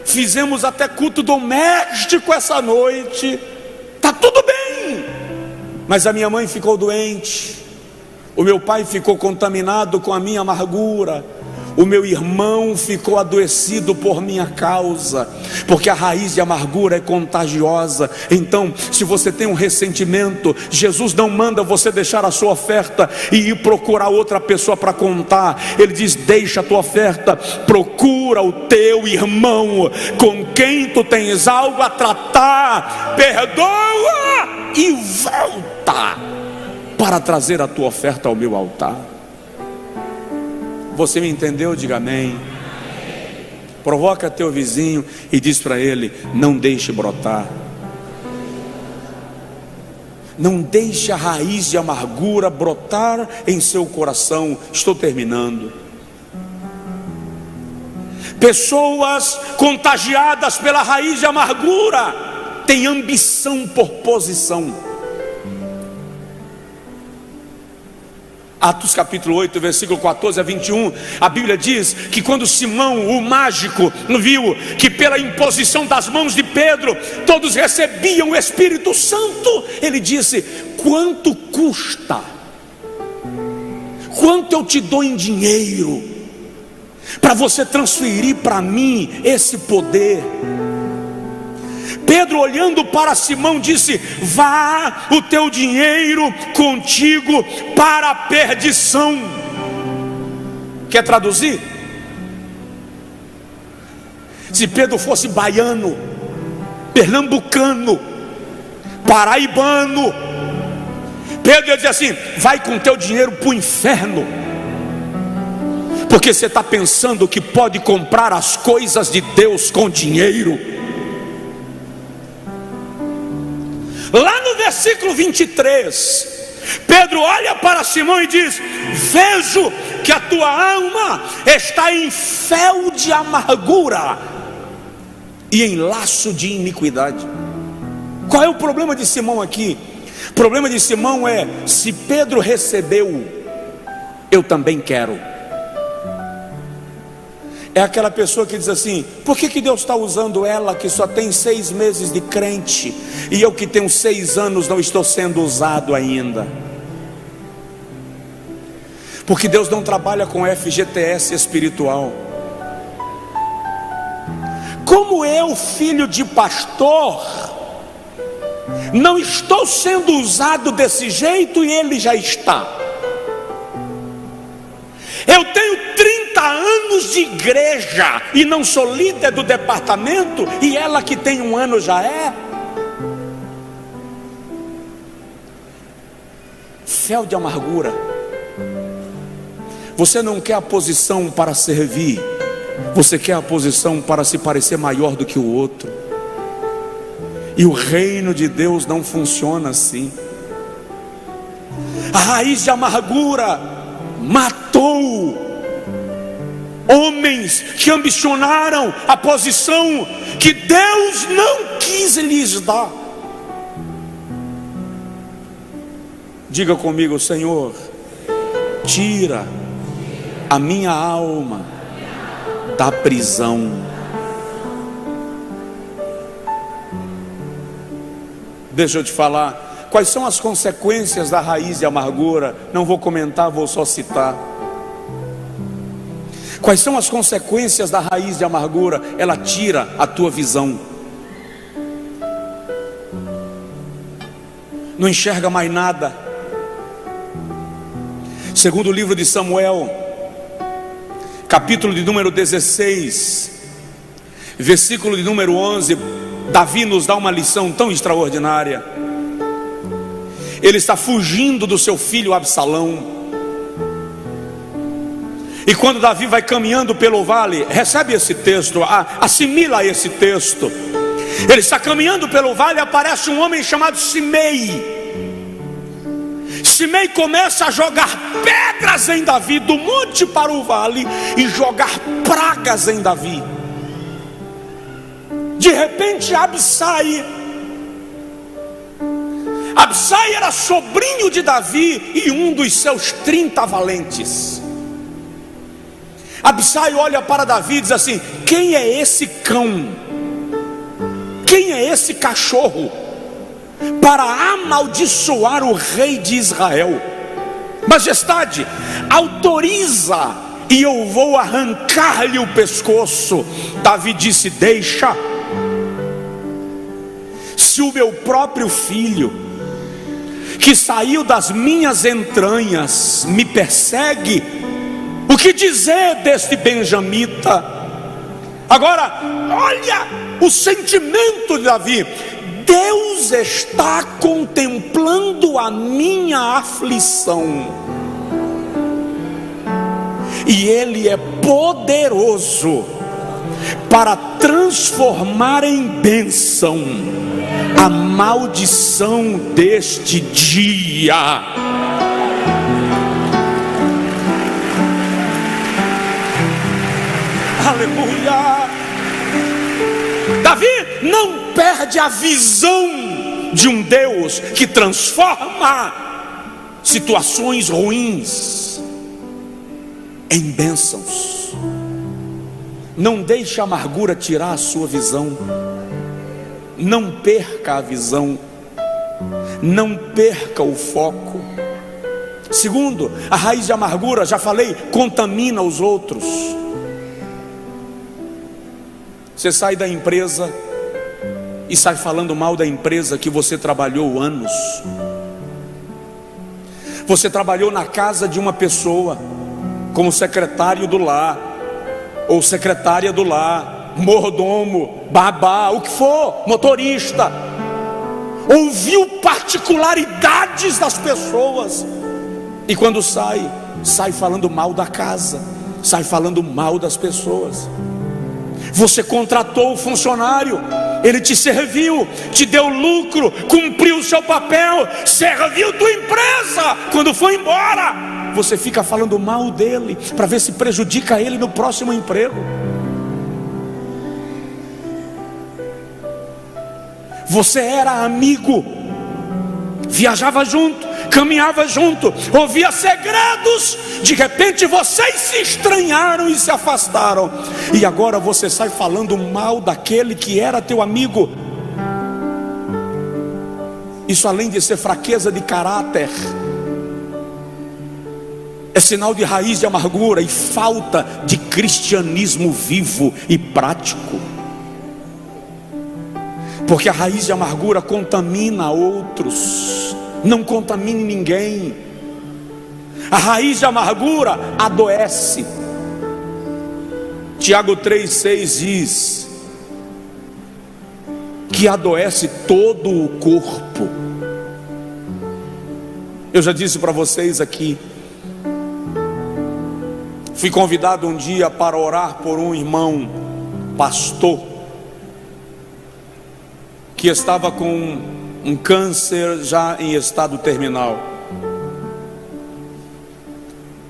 fizemos até culto doméstico essa noite, está tudo bem, mas a minha mãe ficou doente, o meu pai ficou contaminado com a minha amargura, o meu irmão ficou adoecido por minha causa, porque a raiz de amargura é contagiosa. Então, se você tem um ressentimento, Jesus não manda você deixar a sua oferta e ir procurar outra pessoa para contar. Ele diz: deixa a tua oferta, procura o teu irmão com quem tu tens algo a tratar, perdoa e volta para trazer a tua oferta ao meu altar. Você me entendeu? Diga amém. Provoca teu vizinho e diz para ele: não deixe brotar. Não deixe a raiz de amargura brotar em seu coração. Estou terminando. Pessoas contagiadas pela raiz de amargura têm ambição por posição. Atos capítulo 8, versículo 14 a 21, a Bíblia diz que quando Simão, o mágico, viu que pela imposição das mãos de Pedro todos recebiam o Espírito Santo, ele disse: quanto custa? Quanto eu te dou em dinheiro para você transferir para mim esse poder? Pedro, olhando para Simão, disse: vá o teu dinheiro contigo para a perdição. Quer traduzir? Se Pedro fosse baiano, pernambucano, paraibano, Pedro ia dizer assim: vai com teu dinheiro para o inferno, porque você está pensando que pode comprar as coisas de Deus com dinheiro. Lá no versículo 23, Pedro olha para Simão e diz: vejo que a tua alma está em fel de amargura e em laço de iniquidade. Qual é o problema de Simão aqui? O problema de Simão é: se Pedro recebeu, eu também quero. É aquela pessoa que diz assim: por que Deus está usando ela que só tem 6 meses de crente, e eu que tenho 6 anos não estou sendo usado ainda? Porque Deus não trabalha com FGTS espiritual. Como eu, filho de pastor, não estou sendo usado desse jeito e ele já está. Eu tenho 30 anos de igreja e não sou líder do departamento, e ela que tem 1 ano já é. Fel de amargura. Você não quer a posição para servir, você quer a posição para se parecer maior do que o outro. E o reino de Deus não funciona assim. A raiz de amargura matou homens que ambicionaram a posição que Deus não quis lhes dar. Diga comigo: Senhor, tira a minha alma da prisão. Deixa eu te falar quais são as consequências da raiz de amargura. Não vou comentar, vou só citar. Quais são as consequências da raiz de amargura? Ela tira a tua visão. Não enxerga mais nada. Segundo o livro de Samuel, capítulo de número 16, versículo de número 11, Davi nos dá uma lição tão extraordinária. Ele está fugindo do seu filho Absalão. E quando Davi vai caminhando pelo vale, recebe esse texto, assimila esse texto. Ele está caminhando pelo vale e aparece um homem chamado Simei. Simei começa a jogar pedras em Davi, do monte para o vale, e jogar pragas em Davi. De repente Absai era sobrinho de Davi e um dos seus 30 valentes. Absai olha para Davi e diz assim: quem é esse cão? Quem é esse cachorro para amaldiçoar o rei de Israel? Majestade, autoriza e eu vou arrancar-lhe o pescoço. Davi disse: deixa. Se o meu próprio filho, que saiu das minhas entranhas, me persegue, o que dizer deste benjamita? Agora, olha o sentimento de Davi: Deus está contemplando a minha aflição, e Ele é poderoso para transformar em bênção a maldição deste dia. Aleluia! Davi não perde a visão de um Deus que transforma situações ruins em bênçãos. Não deixe a amargura tirar a sua visão. Não perca a visão. Não perca o foco. Segundo, a raiz de amargura, já falei, contamina os outros. Você sai da empresa e sai falando mal da empresa que você trabalhou anos. Você trabalhou na casa de uma pessoa como secretário do lar, ou secretária do lar, mordomo, babá, o que for, motorista. Ouviu particularidades das pessoas, e quando sai falando mal da casa, sai falando mal das pessoas. Você contratou o funcionário, ele te serviu, te deu lucro, cumpriu o seu papel, serviu tua empresa. Quando foi embora, você fica falando mal dele para ver se prejudica ele no próximo emprego. Você era amigo, viajava junto, caminhava junto, ouvia segredos. De repente vocês se estranharam e se afastaram, e agora você sai falando mal daquele que era teu amigo. Isso, além de ser fraqueza de caráter, é sinal de raiz de amargura e falta de cristianismo vivo e prático. Porque a raiz de amargura contamina outros, não contamine ninguém. A raiz de amargura adoece. Tiago 3,6 diz que adoece todo o corpo. Eu já disse para vocês aqui, fui convidado um dia para orar por um irmão pastor que estava com um câncer já em estado terminal.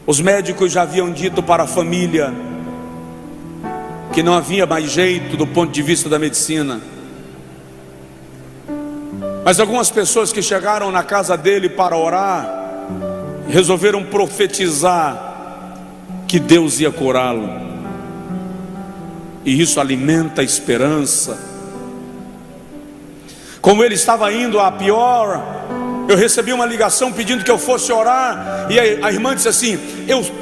Os médicos já haviam dito para a família que não havia mais jeito do ponto de vista da medicina. Mas algumas pessoas que chegaram na casa dele para orar resolveram profetizar que Deus ia curá-lo. E isso alimenta a esperança. Como ele estava indo a pior, eu recebi uma ligação pedindo que eu fosse orar. E a irmã disse assim: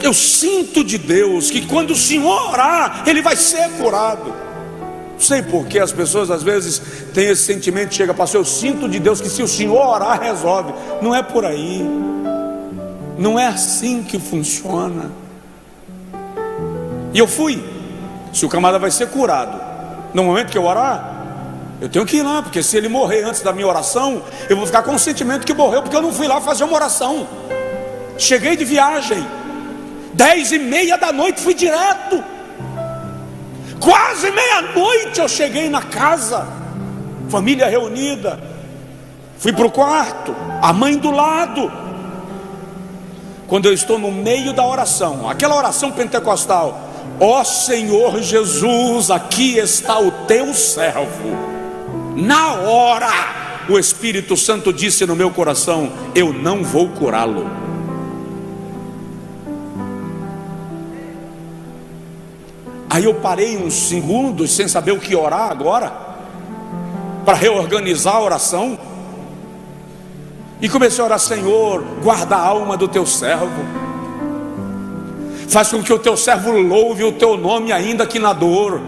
eu sinto de Deus que quando o senhor orar, ele vai ser curado. Não sei porque as pessoas às vezes têm esse sentimento, chega, pastor, eu sinto de Deus que se o senhor orar, resolve. Não é por aí. Não é assim que funciona. E eu fui. Se o camarada vai ser curado no momento que eu orar, eu tenho que ir lá, porque se ele morrer antes da minha oração, eu vou ficar com o sentimento que morreu, porque eu não fui lá fazer uma oração. Cheguei de viagem, 10:30 da noite, fui direto. Quase meia-noite eu cheguei na casa, família reunida. Fui para o quarto, a mãe do lado. Quando eu estou no meio da oração, aquela oração pentecostal: ó Senhor Jesus, aqui está o teu servo. Na hora, o Espírito Santo disse no meu coração: eu não vou curá-lo. Aí eu parei uns segundos sem saber o que orar agora, para reorganizar a oração, e comecei a orar: Senhor, guarda a alma do teu servo, faz com que o teu servo louve o teu nome ainda que na dor.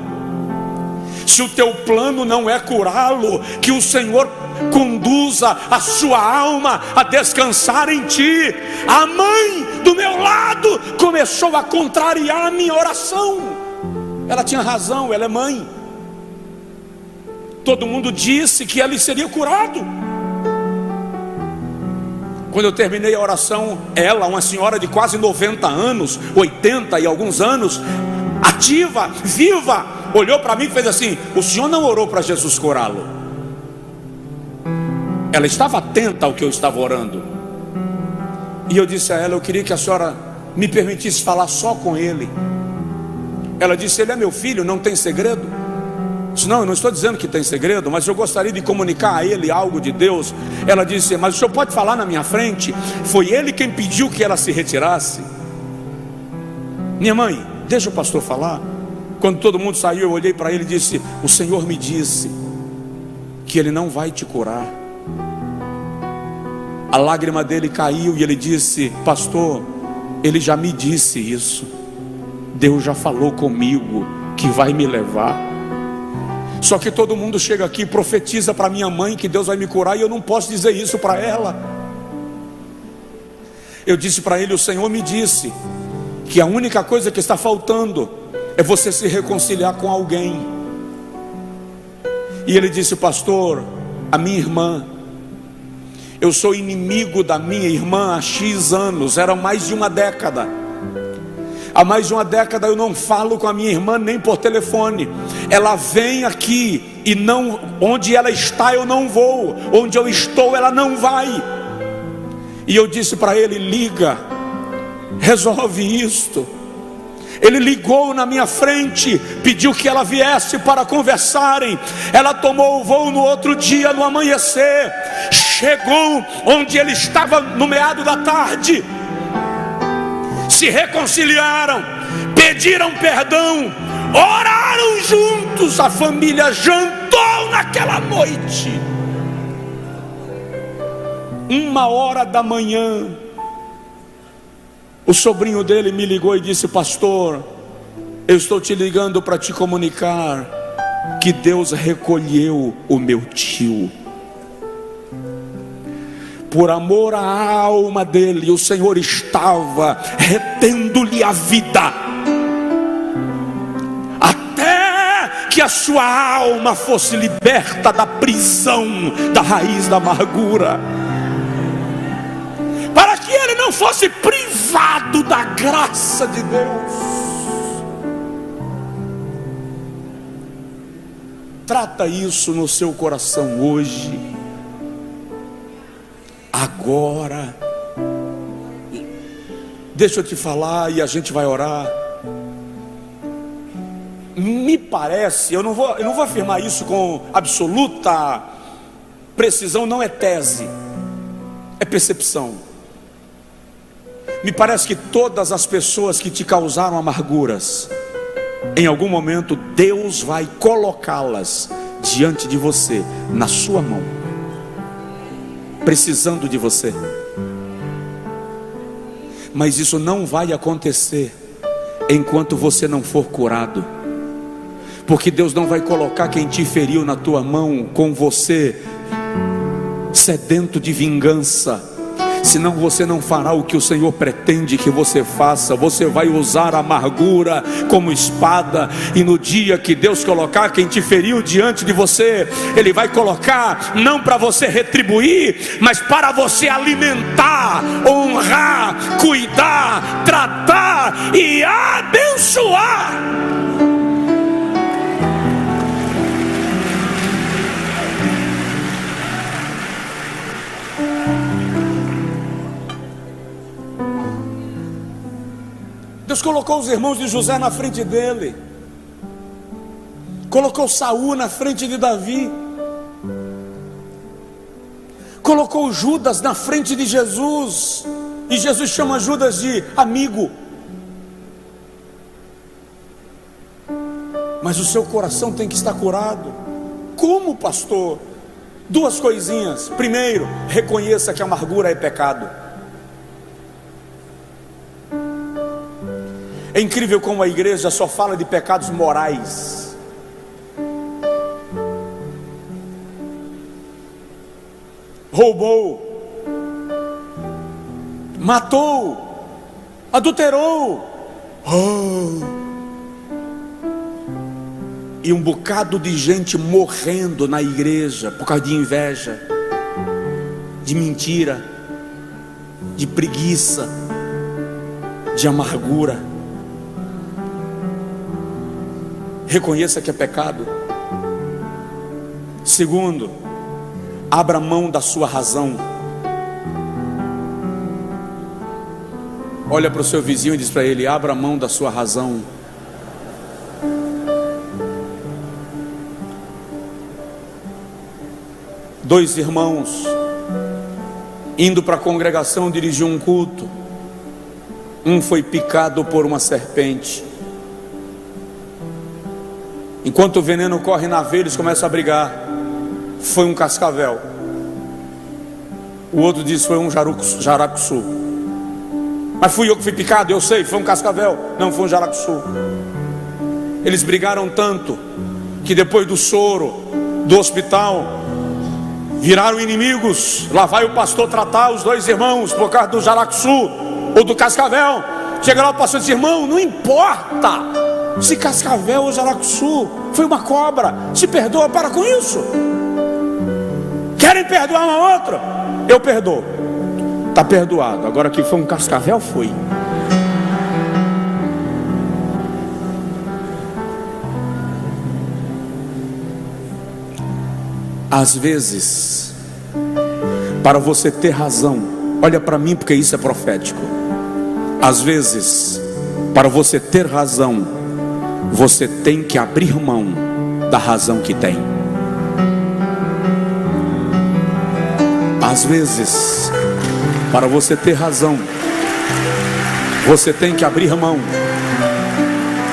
Se o teu plano não é curá-lo, que o Senhor conduza a sua alma a descansar em ti. A mãe do meu lado começou a contrariar a minha oração. Ela tinha razão, ela é mãe. todo mundo disse que ele seria curado. Quando eu terminei a oração, ela, uma senhora de quase 90 anos, 80 e alguns anos, ativa, viva, olhou para mim e fez assim: o senhor não orou para Jesus curá-lo? Ela estava atenta ao que eu estava orando. E eu disse a ela: eu queria que a senhora me permitisse falar só com ele. Ela disse: ele é meu filho, não tem segredo? Eu disse: não, eu não estou dizendo que tem segredo, mas eu gostaria de comunicar a ele algo de Deus. Ela disse: mas o senhor pode falar na minha frente? Foi ele quem pediu que ela se retirasse. Minha mãe, deixa o pastor falar. Quando todo mundo saiu, eu olhei para ele e disse: o Senhor me disse que ele não vai te curar. A lágrima dele caiu e ele disse: pastor, ele já me disse isso. Deus já falou comigo que vai me levar. Só que todo mundo chega aqui e profetiza para minha mãe que Deus vai me curar, e eu não posso dizer isso para ela. Eu disse para ele: o Senhor me disse que a única coisa que está faltando é você se reconciliar com alguém. E ele disse: pastor, a minha irmã, eu sou inimigo da minha irmã há X anos, era mais de uma década. Há mais de uma década eu não falo com a minha irmã nem por telefone. Ela vem aqui e não, onde ela está eu não vou, onde eu estou ela não vai. E eu disse para ele: liga, resolve isto. Ele ligou na minha frente, pediu que ela viesse para conversarem. Ela tomou o voo no outro dia, no amanhecer. Chegou onde ele estava no meado da tarde. Se reconciliaram, pediram perdão, oraram juntos. A família jantou naquela noite. 1h da manhã, o sobrinho dele me ligou e disse: pastor, eu estou te ligando para te comunicar que Deus recolheu o meu tio. Por amor à alma dele, o Senhor estava retendo-lhe a vida, até que a sua alma fosse liberta da prisão, da raiz da amargura, para que ele não fosse privado da graça de Deus. Trata isso no seu coração hoje, agora. Deixa eu te falar e a gente vai orar. Me parece, eu não vou afirmar isso com absoluta precisão, não é tese, é percepção. Me parece que todas as pessoas que te causaram amarguras, em algum momento Deus vai colocá-las diante de você, na sua mão, precisando de você. Mas isso não vai acontecer enquanto você não for curado, porque Deus não vai colocar quem te feriu na tua mão com você sedento de vingança, senão você não fará o que o Senhor pretende que você faça. Você vai usar a amargura como espada, e no dia que Deus colocar quem te feriu diante de você, Ele vai colocar não para você retribuir, mas para você alimentar, honrar, cuidar, tratar e abençoar. Deus colocou os irmãos de José na frente dele, colocou Saul na frente de Davi, colocou Judas na frente de Jesus, e Jesus chama Judas de amigo. Mas o seu coração tem que estar curado. Como, pastor? Duas coisinhas. Primeiro, reconheça que a amargura é pecado. É incrível como a igreja só fala de pecados morais. Roubou, matou, adulterou. e um bocado de gente morrendo na igreja por causa de inveja, de mentira, de preguiça, de amargura. Reconheça que é pecado. Segundo, abra mão da sua razão. Olha para o seu vizinho e diz para ele: abra mão da sua razão. Dois irmãos indo para a congregação dirigir um culto. Um foi picado por uma serpente. Enquanto o veneno corre na veia, eles começam a brigar. Foi um cascavel. O outro diz: foi um jaracuçu. Mas fui eu que fui picado, eu sei, foi um cascavel. Não, foi um jaracuçu. Eles brigaram tanto que depois do soro, do hospital, viraram inimigos. Lá vai o pastor tratar os dois irmãos por causa do jaracuçu ou do cascavel. Chega lá o pastor e diz: irmão, não importa se cascavel ou jaracuçu, foi uma cobra, se perdoa, para com isso. Querem perdoar um ao outro? Eu perdoo. Está perdoado. Agora que foi um cascavel, foi. Às vezes, para você ter razão, olha para mim porque isso é profético. Às vezes, para você ter razão, você tem que abrir mão da razão que tem. Às vezes, para você ter razão, você tem que abrir mão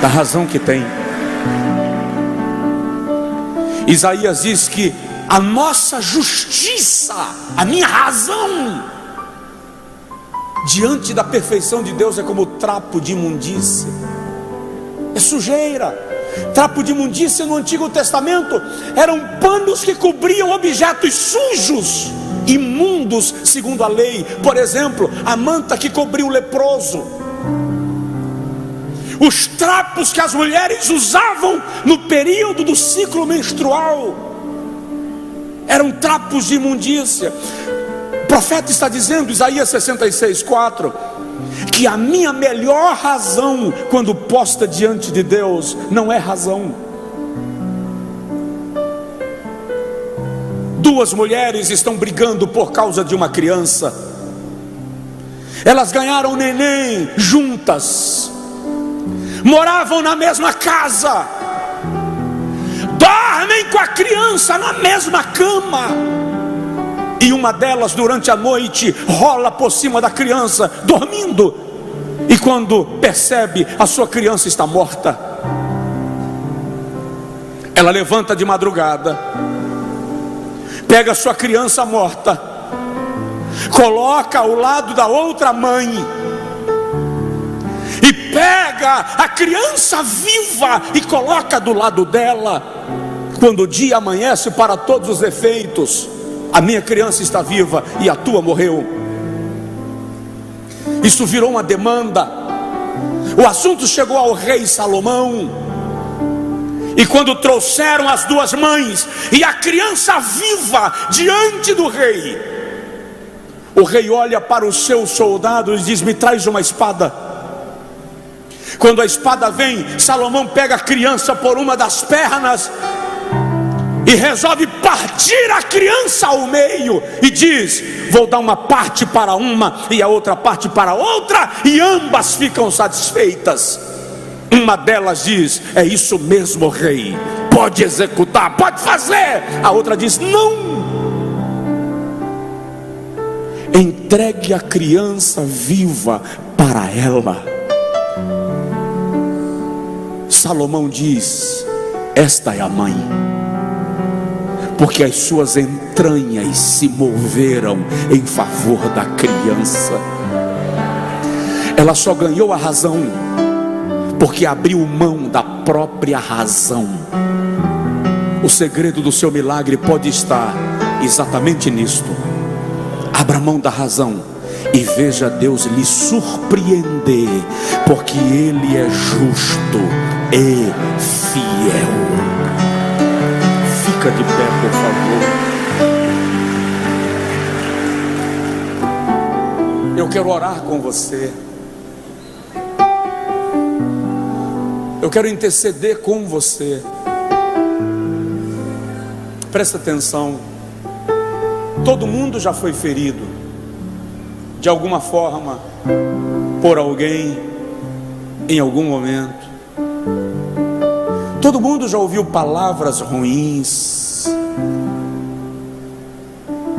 da razão que tem. Isaías diz que a nossa justiça, a minha razão, diante da perfeição de Deus é como trapo de imundícia, é sujeira. Trapo de imundícia no Antigo Testamento eram panos que cobriam objetos sujos, imundos segundo a lei. Por exemplo, a manta que cobria o leproso, os trapos que as mulheres usavam no período do ciclo menstrual, eram trapos de imundícia. O profeta está dizendo, Isaías 66:4, que a minha melhor razão, quando posta diante de Deus, não é razão. Duas mulheres estão brigando por causa de uma criança. Elas ganharam um neném juntas, moravam na mesma casa, dormem com a criança na mesma cama. E uma delas durante a noite rola por cima da criança, dormindo, e quando percebe, a sua criança está morta. Ela levanta de madrugada, pega a sua criança morta, coloca ao lado da outra mãe, e pega a criança viva e coloca do lado dela. Quando o dia amanhece, para todos os efeitos, a minha criança está viva e a tua morreu. Isso virou uma demanda. O assunto chegou ao rei Salomão. E quando trouxeram as duas mães e a criança viva diante do rei, o rei olha para os seus soldados e diz: me traz uma espada. Quando a espada vem, Salomão pega a criança por uma das pernas e resolve partir a criança ao meio, e diz: vou dar uma parte para uma e a outra parte para outra, e ambas ficam satisfeitas. Uma delas diz: é isso mesmo, rei, pode executar, pode fazer. A outra diz: não, entregue a criança viva para ela. Salomão diz: esta é a mãe, porque as suas entranhas se moveram em favor da criança. Ela só ganhou a razão porque abriu mão da própria razão. O segredo do seu milagre pode estar exatamente nisto. Abra mão da razão e veja Deus lhe surpreender, porque Ele é justo e fiel. Fica de pé, por favor. Eu quero orar com você. Eu quero interceder com você. Presta atenção. Todo mundo já foi ferido de alguma forma por alguém em algum momento. Todo mundo já ouviu palavras ruins.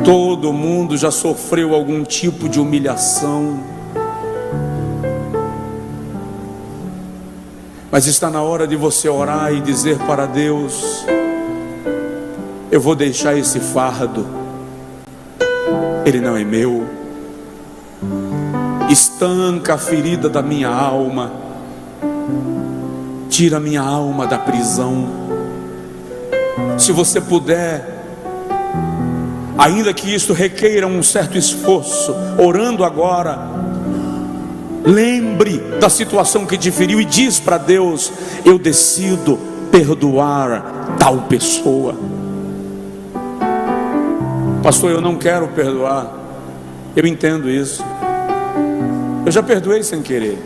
Todo mundo já sofreu algum tipo de humilhação. Mas está na hora de você orar e dizer para Deus: eu vou deixar esse fardo, ele não é meu. Estanca a ferida da minha alma, tira a minha alma da prisão. Se você puder, ainda que isto requeira um certo esforço, orando agora, lembre da situação que te feriu e diz para Deus: eu decido perdoar tal pessoa. Pastor, eu não quero perdoar. Eu entendo isso. Eu já perdoei sem querer.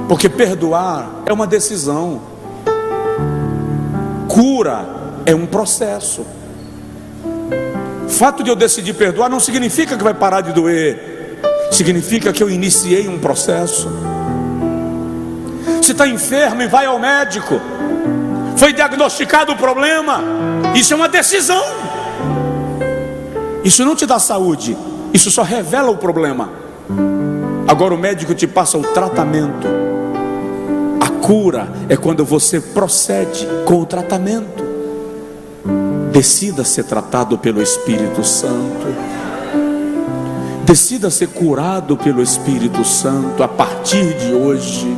Porque perdoar é uma decisão. Cura é um processo. O fato de eu decidir perdoar não significa que vai parar de doer. Significa que eu iniciei um processo. Se está enfermo e vai ao médico, foi diagnosticado o problema, isso é uma decisão. Isso não te dá saúde, isso só revela o problema. Agora o médico te passa o tratamento. A cura é quando você procede com o tratamento. Decida ser tratado pelo Espírito Santo. Decida ser curado pelo Espírito Santo a partir de hoje.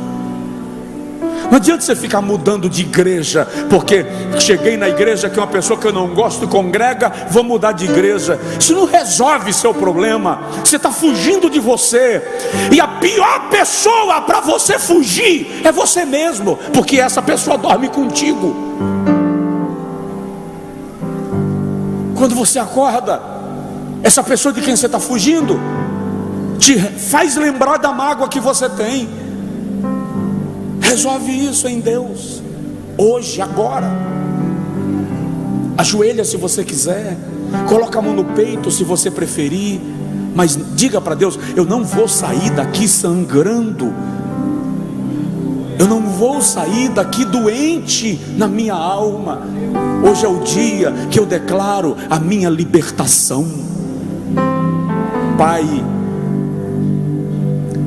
Não adianta você ficar mudando de igreja, porque cheguei na igreja que uma pessoa que eu não gosto congrega, vou mudar de igreja. Isso não resolve seu problema. Você está fugindo de você. E a pior pessoa para você fugir é você mesmo, porque essa pessoa dorme contigo. Quando você acorda, essa pessoa de quem você está fugindo te faz lembrar da mágoa que você tem. Resolve isso em Deus, hoje, agora. Ajoelha se você quiser, coloca a mão no peito se você preferir, mas diga para Deus: eu não vou sair daqui sangrando, eu não vou sair daqui doente na minha alma. Hoje é o dia que eu declaro a minha libertação. Pai,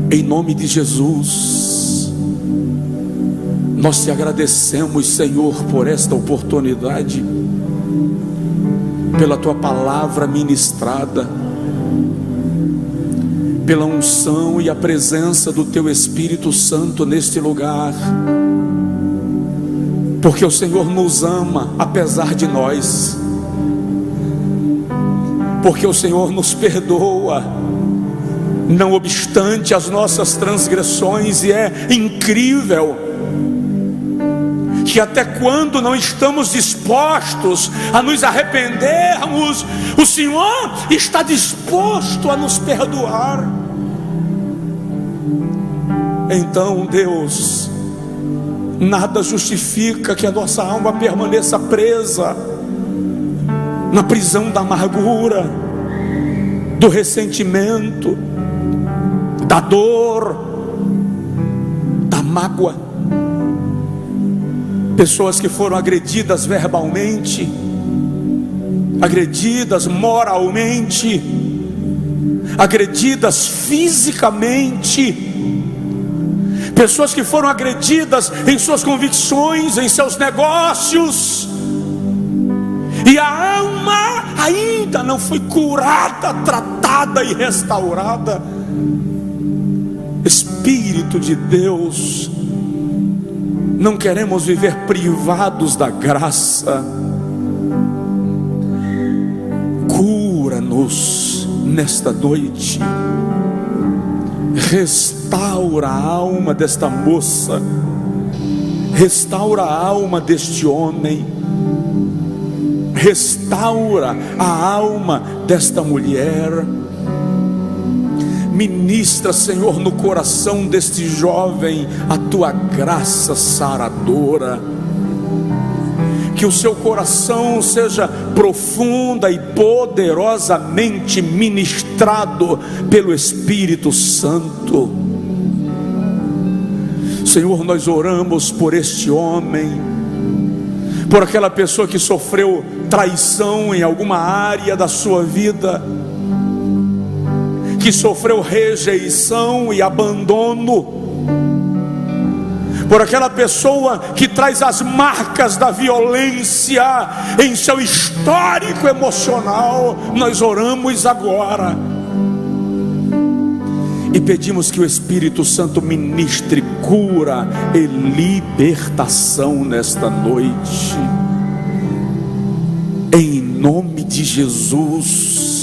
em nome de Jesus, nós te agradecemos, Senhor, por esta oportunidade, pela tua palavra ministrada, pela unção e a presença do teu Espírito Santo neste lugar, porque o Senhor nos ama apesar de nós, porque o Senhor nos perdoa não obstante as nossas transgressões, e é incrível que até quando não estamos dispostos a nos arrependermos, o Senhor está disposto a nos perdoar. Então, Deus, nada justifica que a nossa alma permaneça presa na prisão da amargura, do ressentimento, da dor, da mágoa. Pessoas que foram agredidas verbalmente, agredidas moralmente, agredidas fisicamente, pessoas que foram agredidas em suas convicções, em seus negócios, e a alma ainda não foi curada, tratada e restaurada. Espírito de Deus, não queremos viver privados da graça. Cura-nos nesta noite. Restaura a alma desta moça, restaura a alma deste homem, restaura a alma desta mulher. Ministra, Senhor, no coração deste jovem a tua graça saradora, que o seu coração seja profunda e poderosamente ministrado pelo Espírito Santo. Senhor, nós oramos por este homem, por aquela pessoa que sofreu traição em alguma área da sua vida, que sofreu rejeição e abandono, por aquela pessoa que traz as marcas da violência em seu histórico emocional. Nós oramos agora e pedimos que o Espírito Santo ministre cura e libertação nesta noite, em nome de Jesus.